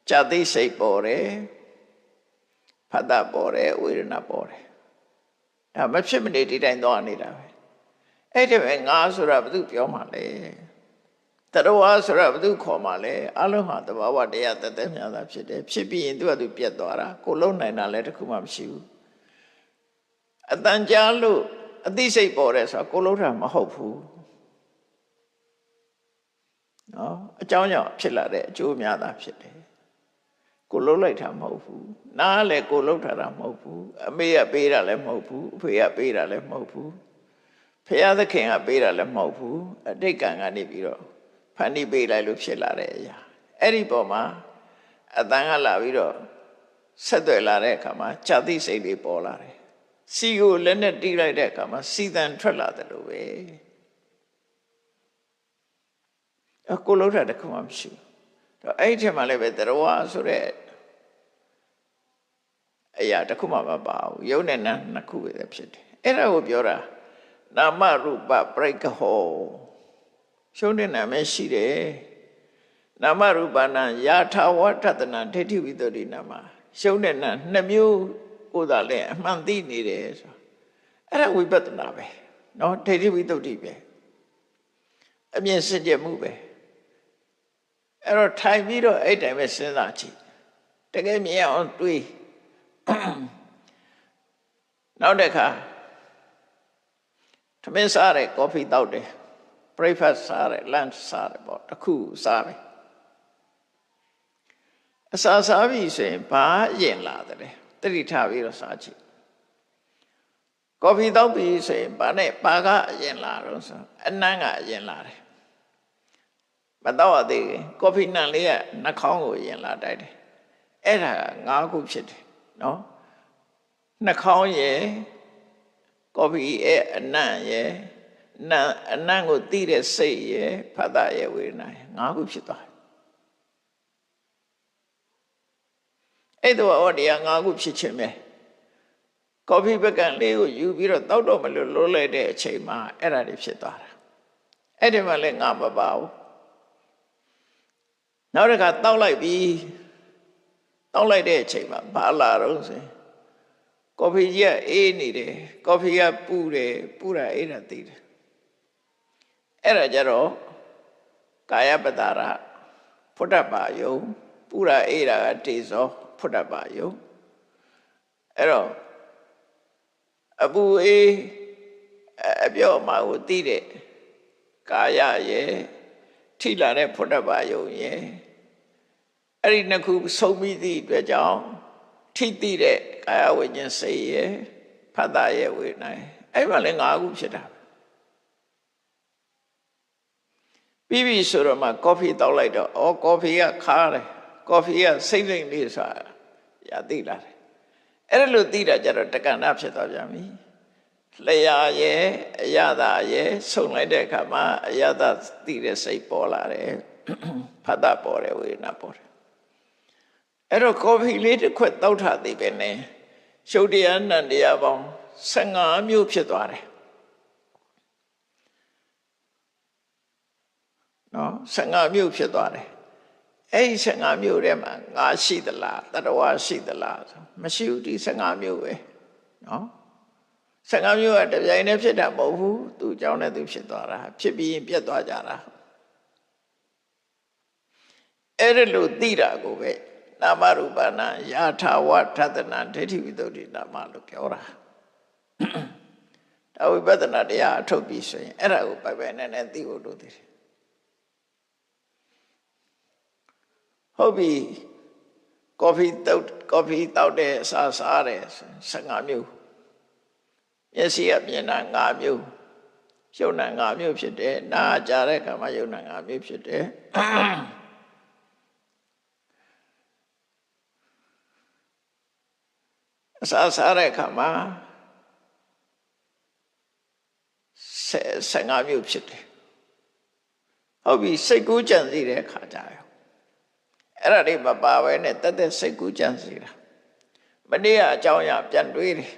ကြာသိစိတ်ပေါ်တယ်ဖတ်တာပေါ်တယ်ဝေဒနာပေါ်တယ်ဒါမဖြစ်မနေဒီတိုင်းသွားနေတာပဲအဲ့ဒီပဲငါဆိုတာဘယ်သူပြောမှလဲတရဝါဆိုတာဘယ်သူခေါ်မှလဲအလုံးဟာတဘာဝတရားတသက်များတာဖြစ်တယ်ဖြစ်ပြီးရင်သူကသူပြတ်သွားတာကိုလုံးနိုင်တာလည်းတခုမှမရှိဘူးအတန်ကြားလို့အသိစိတ်ပေါ်တယ်ဆိုတာကိုလုံးတာမဟုတ်ဘူးနော်အကြောင်းကြောင့်ဖြစ်လာတဲ့အကျိုးများတာဖြစ်တယ်ကိုလုံးလိုက်တာမဟုတ်ဘူးနားလည်းကိုလုံးထားတာမဟုတ်ဘူးအမေကပေးတာလည်းမဟုတ်ဘူးအဖေကပေးတာလည်းမဟုတ်ဘူးဖခင်သခင်ကပေးတာလည်းမဟုတ်ဘူးအတိတ်ကံကနေပြီးတော့ဖန်တီးပေးလိုက်လို့ဖြစ်လာတဲ့အရာအဲ့ဒီပေါ်မှာအတန်ကလာပြီးတော့ဆက်သွယ်လာတဲ့အခါမှာဇာတိစိတ်တွေပေါ်လာတယ်စီကိုလက်နဲ့တီးလိုက်တဲ့အခါမှာစီတန်ထွက်လာတယ်လို့ပဲအကိုလုံးတာတခုမှမရှိဘူးတော့အဲ့ဒီထဲမှာလည်းပဲတရားဝါဆိုတဲ့အရာတခုမှမပါဘူးယုံနဲ့နာနှစ်ခုပဲဖြစ်တယ်အဲ့ဒါကိုပြောတာနာမရူပပရိက္ခဟောရှုံးတဲ့နာမည်ရှိတယ်နာမရူပနာယာထာဝဋ္ဌတနာဒိဋ္ဌိဝိတ္တိနာမရှုံးတဲ့နာနှစ်မျိုးကိုသာလဲအမှန်သိနေတယ်ဆိုအဲ့ဒါဝိပဿနာပဲနော်ဒိဋ္ဌိဝိတ္တိပဲအမြင်စင်ကြယ်မှုပဲအဲ့တော့ထိုင်ပြီးတော့အဲ့တိုင်ပဲစဉ်းစားကြည့်တကယ်မြင်အောင်တွေးနောက်တစ်ခါထမင်းစားတယ်ကော်ဖီတောက်တယ် breakfast စားတယ် lunch စားတယ်ပေါ့တခုစားတယ်အစာစားပြီဆိုရင်ဘာအရင်လာတယ်တတိထားပြီးတော့စားကြည့်ကော်ဖီတောက်ပြီဆိုရင်ဘာကအရင်လာတော့ဆိုအနံ့ကအရင်လာတယ်မတော့ရသေးဘူးကော်ဖီနံလေးကနှာခေါင်းကိုအရင်လာတိုက်တယ်အဲ့ဒါ၅ခုဖြစ်တယ်နော်နှာခေါင်းရယ်ကော်ဖီရဲ့အနံ့ရယ်အနံ့ကိုသိတဲ့စိတ်ရယ်ဖတ်တာရယ်ဝေဒနာရယ်၅ခုဖြစ်သွားတယ်အဲ့တော့တရား၅ခုဖြစ်ခြင်းပဲကော်ဖီပကံလေးကိုယူပြီးတော့တောက်တော့မလို့လိုးလိုက်တဲ့အချိန်မှာအဲ့ဒါတွေဖြစ်သွားတာအဲ့ဒီမှာလည်းငါမပါဘူးနောက်တစ်ခါတောက်လိုက်ပြီးတောက်လိုက်တဲ့အချိန်မှာဘာလာတော့ဆိုရင်ကော်ဖီကြီးကအေးနေတယ်ကော်ဖီကပူတယ်ပူတာအေးတာသိတယ်အဲ့ဒါကြတော့ကာယပတာရဖုဒ္ဓဘာယုံပူတာအေးတာကတေဇောဖုဒ္ဓဘာယုံအဲ့တော့အပူအေးအပြော့မှာကိုသိတဲ့ကာယရဲ့ထိလာတဲ့ဖုဒ္ဓဘာယုံရဲ့အဲ့ဒီနှစ်ခုဆုံးပြီးသည့်အတွက်ကြောင့်ထိသိတဲ့ကာယဝိညာဉ်စိတ်ရဲ့ဖတ်တာရဲ့ဝေဒနာအဲ့မှာလည်း၅ခုဖြစ်တာပြီးပြီဆိုတော့မှကော်ဖီတောက်လိုက်တော့ကော်ဖီကခါတယ်ကော်ဖီကစိမ့်လေးဆိုတာရသိလာတယ်အဲ့ဒါလို့သိတာကြတော့တက္ကဏဖြစ်သွားပြန်ပြီလျာရဲ့အယတာရဲ့ဆုံလိုက်တဲ့အခါမှာအယတာသိတဲ့စိတ်ပေါ်လာတယ်ဖတ်တာပေါ်တယ်ဝေဒနာပေါ်တယ်အဲ့တော့ကော်ဖီလေးတစ်ခွက်တောက်ထားသေးပဲနဲ့ရှုပ်တရားနံတရားပေါင်း15မျိုးဖြစ်သွားတယ်နော်15မျိုးဖြစ်သွားတယ်အဲ့ဒီ15မျိုးထဲမှာငါရှိသလားတတဝါရှိသလားမရှိဘူးဒီ15မျိုးပဲနော်15မျိုးကတပြိုင်တည်းဖြစ်တာမဟုတ်ဘူးသူအကြောင်းနဲ့သူဖြစ်သွားတာဖြစ်ပြီးရင်ပြတ်သွားကြတာအဲ့ဒါလို့သိတာကိုပဲနာမရူပနာယာထာဝဋ္ဌတနာဒိဋ္ဌိဝိတ္တိနာမလို့ပြောတာဒါဝိပဿနာတရားအထုတ်ပြီးဆိုရင်အဲ့ဒါကိုပိုင်ပိုင်နဲ့သိဖို့လိုသေးတယ်ဟုတ်ပြီကော်ဖီတောက်တဲ့အစာစားတယ်15မျိုးမျက်စိကမြင်တာ5မျိုးရုပ်နာ5မျိုးဖြစ်တယ်နားကြားတဲ့အခါမှာရုပ်နာ5မျိုးဖြစ်တယ် အစာစားတဲ့အခါမှာ15မျိုးဖြစ်တယ်ဟုတ်ပြီစိတ်ကူးကြံစည်တဲ့အခါကြရောအဲ့ဒါတွေမပါဘဲနဲ့တက်တက်စိတ်ကူးကြံစည်တာမနေ့ကအကြောင်းအရာပြန်တွေးတယ်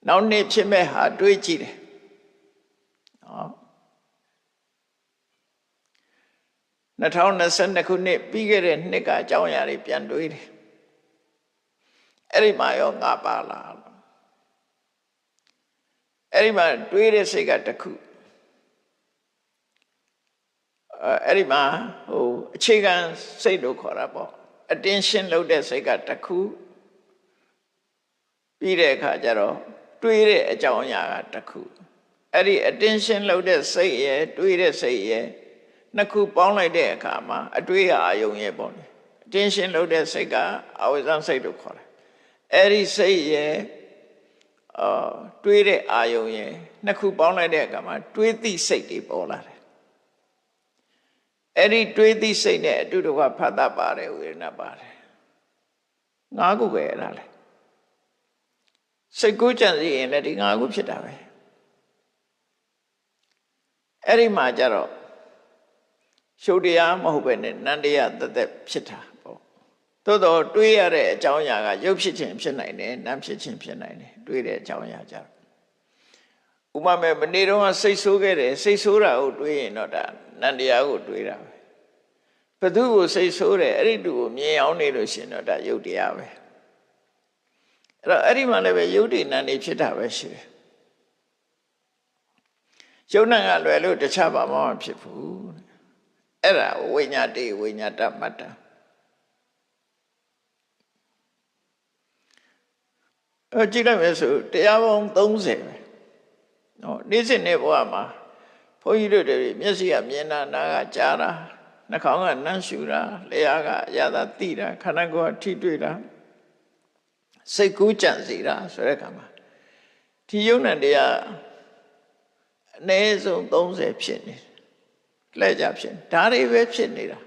နောက်နေ့ဖြစ်မဲ့ဟာတွေးကြည့်တယ်နော်2022ခုနှစ်ပြီးခဲ့တဲ့နှစ်ကအကြောင်းအရာတွေပြန်တွေးတယ်အဲ့ဒီမှာရောငါပါလားအဲ့ဒီမှာတွေးတဲ့စိတ်ကတစ်ခုအဲ့ဒီမှာအခြေခံစိတ်လို့ခေါ်တာပေါ့ attention လုပ်တဲ့စိတ်ကတစ်ခုပြီးတဲ့အခါကျတော့တွေးတဲ့အကြောင်းအရာကတစ်ခုအဲ့ဒီ attention လုပ်တဲ့စိတ်ရဲ့တွေးတဲ့စိတ်ရဲ့နှစ်ခုပေါင်းလိုက်တဲ့အခါမှာအတွေးအာယုံရဲ့ပေါ့ attention လုပ်တဲ့စိတ်ကအဝိဇ္ဇစိတ်လို့ခေါ်တယ်အဲ့ဒီစိတ်ရဲ့တွေးတဲ့အာယုံရဲ့နှစ်ခုပေါင်းလိုက်တဲ့အခါမှာတွေးသိစိတ်တွေပေါ်လာတယ်အဲ့ဒီတွေးသိစိတ်နဲ့အတူတကွဖတ်တာပါတယ်ဝေဒနာပါတယ်ငါးခုပဲအဲ့ဒါလေစိတ်ကူးကြံစည်ရင်လည်းဒီငါးခုဖြစ်တာပဲအဲ့ဒီမှာကျတော့ရှုပ်တရားမဟုတ်ပဲနဲ့နန္တရားသက်သက်ဖြစ်တာပေါ့သို့တော့တွေးရတဲ့အကြောင်းအရာကရုပ်ဖြစ်ခြင်းဖြစ်နိုင်တယ်နာမ်ဖြစ်ခြင်းဖြစ်နိုင်တယ်တွေးတဲ့အကြောင်းအရာကြတော့ဥပမာမနေ့တော့စိတ်ဆိုးခဲ့တယ်စိတ်ဆိုးတာကိုတွေးရင်တော့ဒါနန္တရားကိုတွေးတာပဲဘသူကိုစိတ်ဆိုးတယ်အဲ့ဒီတူကိုမြင်အောင်နေလို့ရှင်တော့ဒါရုပ်တရားပဲအဲ့တော့အဲ့ဒီမှာလည်းပဲယုတ်တိနန္ဒီဖြစ်တာပဲရှိတယ်ယုတ်နံကလွယ်လို့တခြားဘာမှမဖြစ်ဘူးအဲ့ဒါဝိညာတိဝိညာတမတ္တကြည့်လိုက်မယ်ဆိုတရားပေါင်း30ပဲနော်နေ့စဉ်နေ့ဘဝမှာဘုန်းကြီးတို့တွေမျက်စိကမြင်တာနားကကြားတာနှာခေါင်းကနမ်းရှူတာလျှာကအရာသာသိတာခန္ဓာကိုယ်ကထိတွေ့တာစိတ်ကူးကြံစည်တာဆိုတဲ့အခါမှာဒီယုံနဲ့တရားအနည်းဆုံး30ဖြစ်နေလက်ကြဖြစ်ဒါတွေပဲဖြစ်နေတာ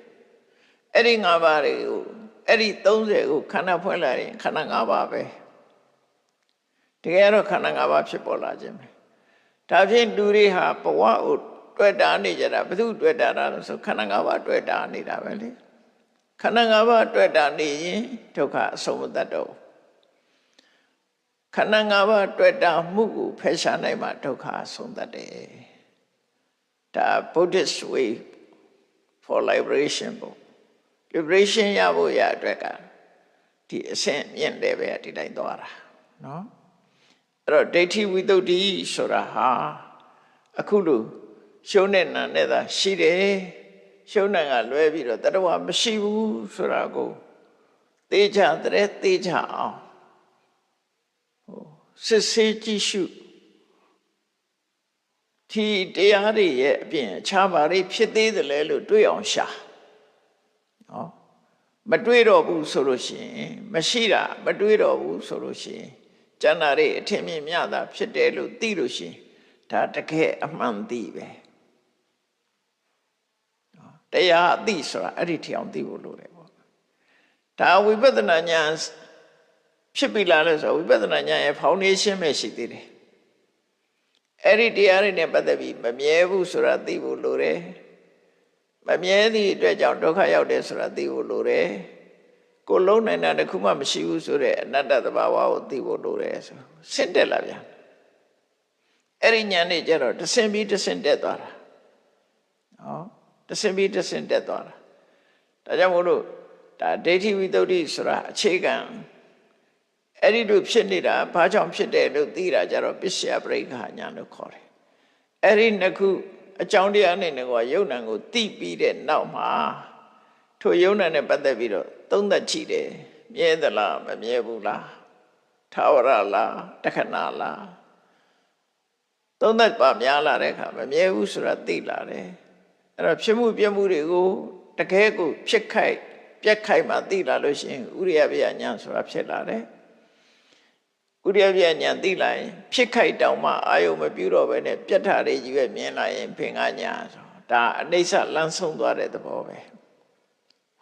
အဲ့ဒီ5ပါးတွေကိုအဲ့ဒီ30ကိုခန္ဓာဖွဲ့လိုက်ရင်ခန္ဓာ5ပါးပဲတကယ်တော့ခန္ဓာ5ပါးဖြစ်ပေါ်လာခြင်းပဲဒါဖြင့်လူတွေဟာဘဝကိုတွေ့တာနေကြတာဘယ်သူတွေ့တာလဲဆိုခန္ဓာ5ပါးတွေ့တာနေတာပဲလေခန္ဓာ5ပါးတွေ့တာနေရင်ဒုက္ခအဆုံးမတတ်တော့ခန္ဓာ5ပါးတွေ့တာမှုကိုဖယ်ရှားနိုင်မှဒုက္ခအဆုံးတတ်တယ်ဒါ Buddhist way for liberation ပေါ့ liberation ရဖို့ရအတွက်ကဒီအဆင့်မြင့်တယ်ပဲဒီတိုင်းသွားတာနော်အဲ့တော့ဒိဋ္ဌိဝိတ္တုဒ္ဓိဆိုတာဟာအခုလိုရှုံးတဲ့နာနဲ့သာရှိတယ်ရှုံးတဲ့ကလွဲပြီးတော့တတဝမရှိဘူးဆိုတာကိုသေချာတဲ့သေချာအောင်စစ်ဆေးကြည့်ရှုဒီတရားတွေရဲ့အပြင်အခြားဘာတွေဖြစ်သေးတယ်လဲလို့တွေးအောင်ရှာနော်မတွေးတော့ဘူးဆိုလို့ရှိရင်မရှိတာမတွေးတော့ဘူးဆိုလို့ရှိရင်ကျန်တာတွေအထင်မြင်မြတာဖြစ်တယ်လို့သိလို့ရှိရင်ဒါတကယ်အမှန်သိပဲတရားအသိဆိုတာအဲ့ဒီထအောင်သိဖို့လိုတယ်ပေါ့ဒါဝိပဿနာဉာဏ်ဖြစ်ပြီလားလဲဆိုဝိပဿနာဉာဏ်ရဲ့ foundation ပဲရှိသေးတယ်အဲ့ဒီတရားတွေနဲ့ပတ်သက်ပြီးမမြဲဘူးဆိုတာသိဖို့လိုတယ်မမြဲသည့်အတွက်ကြောင့်ဒုက္ခရောက်တယ်ဆိုတာသိဖို့လိုတယ်ကိုလုံးနိုင်တာတခုမှမရှိဘူးဆိုတဲ့အနတ္တသဘာဝကိုသိဖို့လိုတယ်ဆိုဆင့်တက်လာဗျာအဲ့ဒီဉာဏ်နဲ့ကျတော့တဆင့်ပြီးတဆင့်တက်သွားတာနော်တဆင့်ပြီးတဆင့်တက်သွားတာဒါကြောင့်မို့လို့ဒါဒိဋ္ဌိဝိတ္တုဒ္ဓိဆိုတာအခြေခံအဲ့ဒီလိုဖြစ်နေတာဘာကြောင့်ဖြစ်တယ်လို့သိတာကြတော့ပစ္စယပရိက္ခဉာဏ်လို့ခေါ်တယ်အဲ့ဒီနှစ်ခုအကြောင်းတရားနဲ့ကယုံနံကိုသိပြီးတဲ့နောက်မှာထိုယုံနံနဲ့ပတ်သက်ပြီးတော့သုံးသပ်ကြည့်တယ်မြဲသလားမမြဲဘူးလားထာဝရလားတခဏလားသုံးသပ်ပါများလာတဲ့အခါမမြဲဘူးဆိုတာသိလာတယ်အဲ့တော့ဖြစ်မှုပြမှုတွေကိုတကယ်ကိုဖြစ်ခိုက်ပြက်ခိုက်မှသိလာလို့ရှိရင်ဥရိယပယဉာဏ်ဆိုတာဖြစ်လာတယ်ဥရိယပယဉာဏ်သိလာရင်ဖြစ်ခိုက်တောင်မှအာယုံမပြုတော့ဘဲနဲ့ပြတ်တာတွေကြီးပဲမြင်လာရင်ဖင်္ဂညာဆိုဒါအနိစ္စလမ်းဆုံးသွားတဲ့သဘောပဲ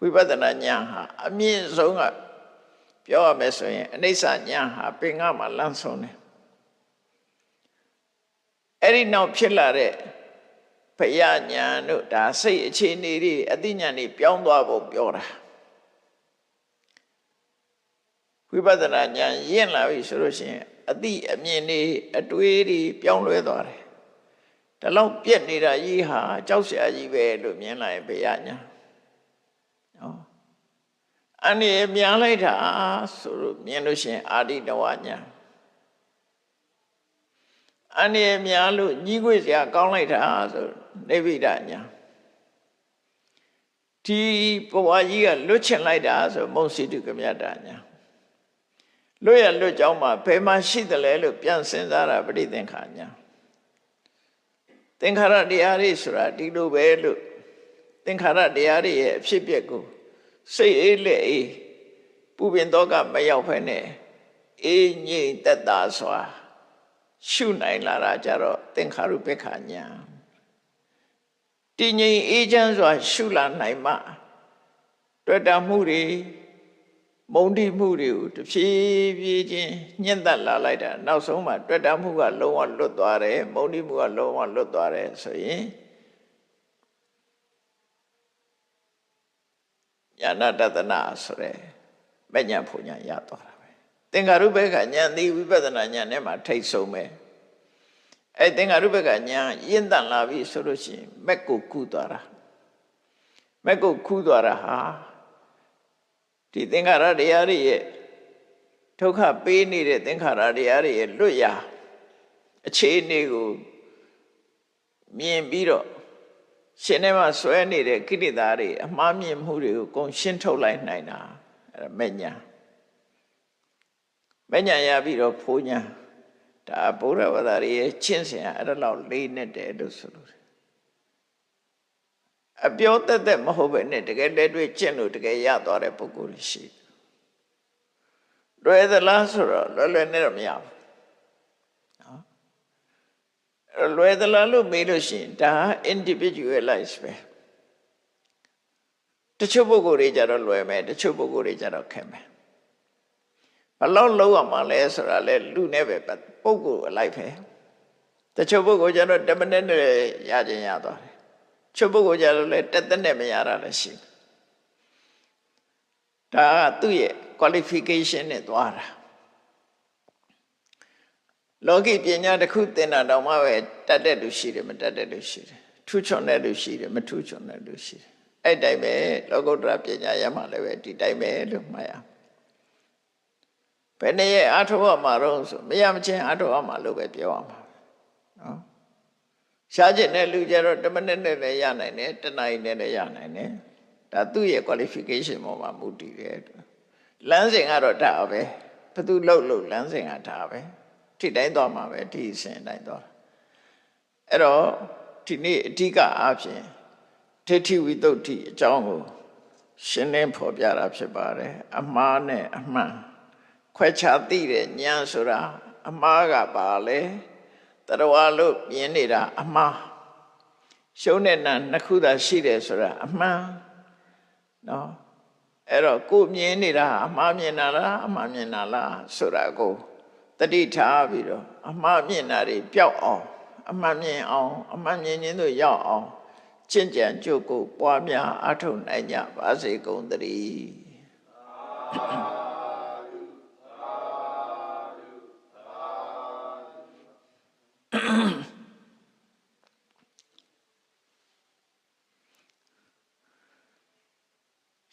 ဝိပဿနာဉာဏ်ဟာအမြင့်ဆုံးက ပြောရမယ်ဆိုရင်အနိစ္စညာဟာပင်ကမှာလမ်းဆုံးတယ်အဲ့ဒီနောက်ဖြစ်လာတဲ့ဘယညာတို့ဒါစိတ်အခြေအနေတွေအသိဉာဏ်တွေပြောင်းသွားဖို့ပြောတာဝိပဿနာဉာဏ်ရင့်လာပြီဆိုလို့ရှိရင်အသိအမြင်တွေအတွေးတွေပြောင်းလဲသွားတယ်ဒါလောက်ပြက်နေတာကြီးဟာကြောက်စရာကြီးပဲလို့မြင်လိုက်ဘယညာနော်အနေများလိုက်တာဆိုလို့မြင်လို့ရှိရင်အာရိတဝညာအနေများလို့ညီးခွေစရာကောင်းလိုက်တာဆိုနိဗ္ဗိဒညာဒီဘဝကြီးကလွတ်ချင်လိုက်တာဆိုမုံစီတုကမြတ်တာညာလွတ်ရလွတ်ကြောင်းမှာဘယ်မှာရှိတယ်လဲလို့ပြန်စဉ်းစားတာပဋိသင်္ခါညာသင်္ခါရတရားတွေဆိုတာဒီလိုပဲလို့သင်္ခါရတရားတွေရဲ့အဖြစ်အပျက်ကိုစိတ်အေးလက်အေးပူပင်တော့ကမရောက်ဖ ೇನೆ အေးငြိမ်သက်သာစွာရှုနိုင်လာတာကြတော့သင်္ခါရုပ္ပခာညာတည်ငြိမ်အေးချမ်းစွာရှုလာနိုင်မှတွေ့တာမှုတွေမုန်းတိမှုတွေကိုတဖြည်းဖြည်းချင်းညှင့်သက်လာလိုက်တာနောက်ဆုံးမှတွေ့တာမှုကလုံးဝလွတ်သွားတယ်မုန်းတိမှုကလုံးဝလွတ်သွားတယ်ဆိုရင်ညာနာတတနာဆိုရဲမဉ္ဇဉ်ဖူညာရသွားတာပဲသင်္ခါရုပ္ပခာညာသည်ဝိပဿနာညာနဲ့မှထိတ်ဆုံးပဲအဲ့သင်္ခါရုပ္ပခာညာရင့်တန်လာပြီဆိုလို့ရှိရင်မက်ကိုကူးသွားတာမက်ကိုကူးသွားတာဟာဒီသင်္ခါရတရားတွေရဲ့ဒုက္ခပေးနေတဲ့သင်္ခါရတရားတွေရဲ့လွတ်ရာအခြေအနေကိုမြင်ပြီးတော့ရှင်ထဲမှာဆွဲနေတဲ့ကိလေသာတွေအမှားမြင်မှုတွေကိုကုန်ရှင်းထုတ်လိုက်နိုင်တာအဲ့ဒါမဉ္ဇဉ်ရပြီးတော့ဖိုးညာဒါဗုဒ္ဓဘာသာရဲ့ကျင့်စဉ်အဲ့ဒါလောက်လေးနဲ့တယ်လို့ဆိုလို့အပြောသက်မဟုတ်ပဲနဲ့တကယ်လက်တွေ့ကျင့်လို့တကယ်ရသွားတဲ့ပုဂ္ဂိုလ်ရှိလွယ်သလားဆိုတော့လွယ်နဲ့တော့မရဘူးနော်လွယ်သလားလို့မေးလို့ရှိရင်ဒါ individualize ပဲတချို့ပုဂ္ဂိုလ်တွေကြတော့လွယ်မယ်တချို့ပုဂ္ဂိုလ်တွေကြတော့ခက်မယ်ဘလောက်လုံးရမှာလဲဆိုတာလဲလူနဲ့ပဲပုဂ္ဂိုလ်အလိုက်ပဲတချို့ပုဂ္ဂိုလ်ကြတော့10မိနစ်နဲ့ရခြင်းရသွားတယ်ချုပ်ပုဂ္ဂိုလ်ကြလို့လဲတက်တက်နဲ့မရတာလည်းရှိဒါကသူ့ရဲ့ qualification နဲ့သွားတာလောကီပညာတစ်ခုသင်တာတော့မှပဲတတ်တဲ့လူရှိတယ်မတတ်တဲ့လူရှိတယ်ထူးချွန်တဲ့လူရှိတယ်မထူးချွန်တဲ့လူရှိတယ်အဲ့တိုင်းပဲလောကုတ္တရာပညာရမှလည်းပဲဒီတိုင်းပဲလို့မှတ်ရဘယ်နဲ့အားထုတ်ရမှာတော့ဆိုမရမချင်းအားထုတ်ရမှာလို့ပဲပြောရမှာနော်ရှားကျင်တဲ့လူကြတော့10မိနစ်နဲ့လည်းရနိုင်တယ်1နာရီနဲ့လည်းရနိုင်တယ်ဒါသူ့ရဲ့ qualification ပေါ်မှာမူတည်တယ်လမ်းစဉ်ကတော့ဒါပဲဘသူလှုပ်လမ်းစဉ်ကဒါပဲထိတိုင်းသွားမှာပဲဒီအစဉ်တိုင်းသွားအဲ့တော့ဒီနေ့အဓိကအားဖြင့်ဒိဋ္ဌိဝိသုဒ္ဓိအကြောင်းကိုရှင်းလင်းဖော်ပြတာဖြစ်ပါတယ်အမှားနဲ့အမှန်ခွဲခြားသိတဲ့ဉာဏ်ဆိုတာအမှားကပါလေတရဝါလို့မြင်နေတာအမှားရှုံးတဲ့နာနှစ်ခုသာရှိတယ်ဆိုတာအမှန်နော်အဲ့တော့ကိုမြင်နေတာအမှားမြင်တာလားအမှားမြင်တာလားဆိုတာကိုတတိထားပြီးတော့အမှားမြင်တာတွေပျောက်အောင်အမှန်မြင်အောင်အမှန်မြင်ခြင်းတို့ရောက်အောင်ကျင့်ကြံကြိုးကိုပွားများအထောက်နိုင်ကြပါစေကုန်သတည်း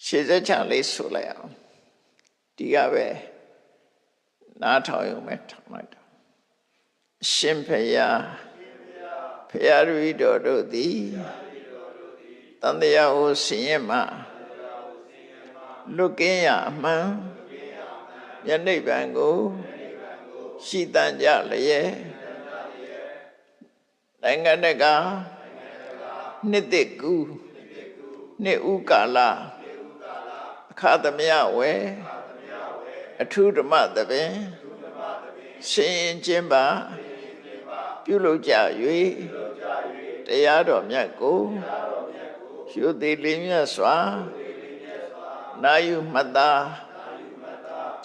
ရှေ့ဆက်ချလေးဆိုလိုက်အောင်ဒီကပဲနားထောင်ရုံပဲထောင်လိုက်တော့ရှင်ဖယားဖယားရူတော်တို့သည်တန်တရားကိုဆင်ရင်မှလွတ်ကင်းရအမှန်ယနိဗ္ဗာန်ကိုရှိတန်ကြလျက်နိုင်ငံတကာနှစ်သိကူနှစ်ဥကာလအခါသမယဝေအထုဓမ္မသဘင်ရှင်ရင်ကျင်းပါပြုလုပ်ကြ၍တရားတော်မြတ်ကိုရှုသည်လေးမြတ်စွာနာယူမှတ်သား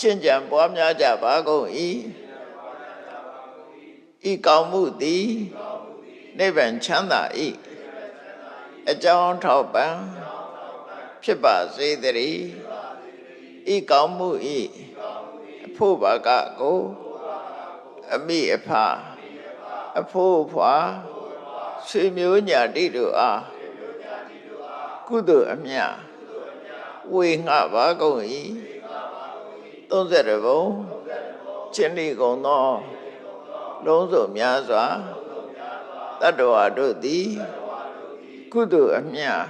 ချ ကျင့်ကြံပွားများကြပါကုန်၏ဤကောင်းမှုသည်နိဗ္ဗာန်ချမ်းသာ၏အကြောင်းထောက်ပံ့ဖြစ်ပါစေတည်းဤကောင်းမှု၏အဖို့ဘာကကိုအမိအဖအဖို့ဖွာဆွေမျိုးညာတိတို့အားကုသိုလ်အမြတ်ဝေငှပါကုန်၏30ဘုံချင်းလီကုန်သောလုံးစုံများစွာတတ္တဝါတို့သည်ကုသိုလ်အမြတ်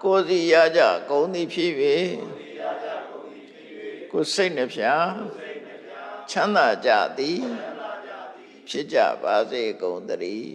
ကိုယ်စီရကြကုန်သည်ဖြစ်၍ကိုယ်စိတ်နှဖျားချမ်းသာကြသည်ဖြစ်ကြပါစေကုန်သတည်း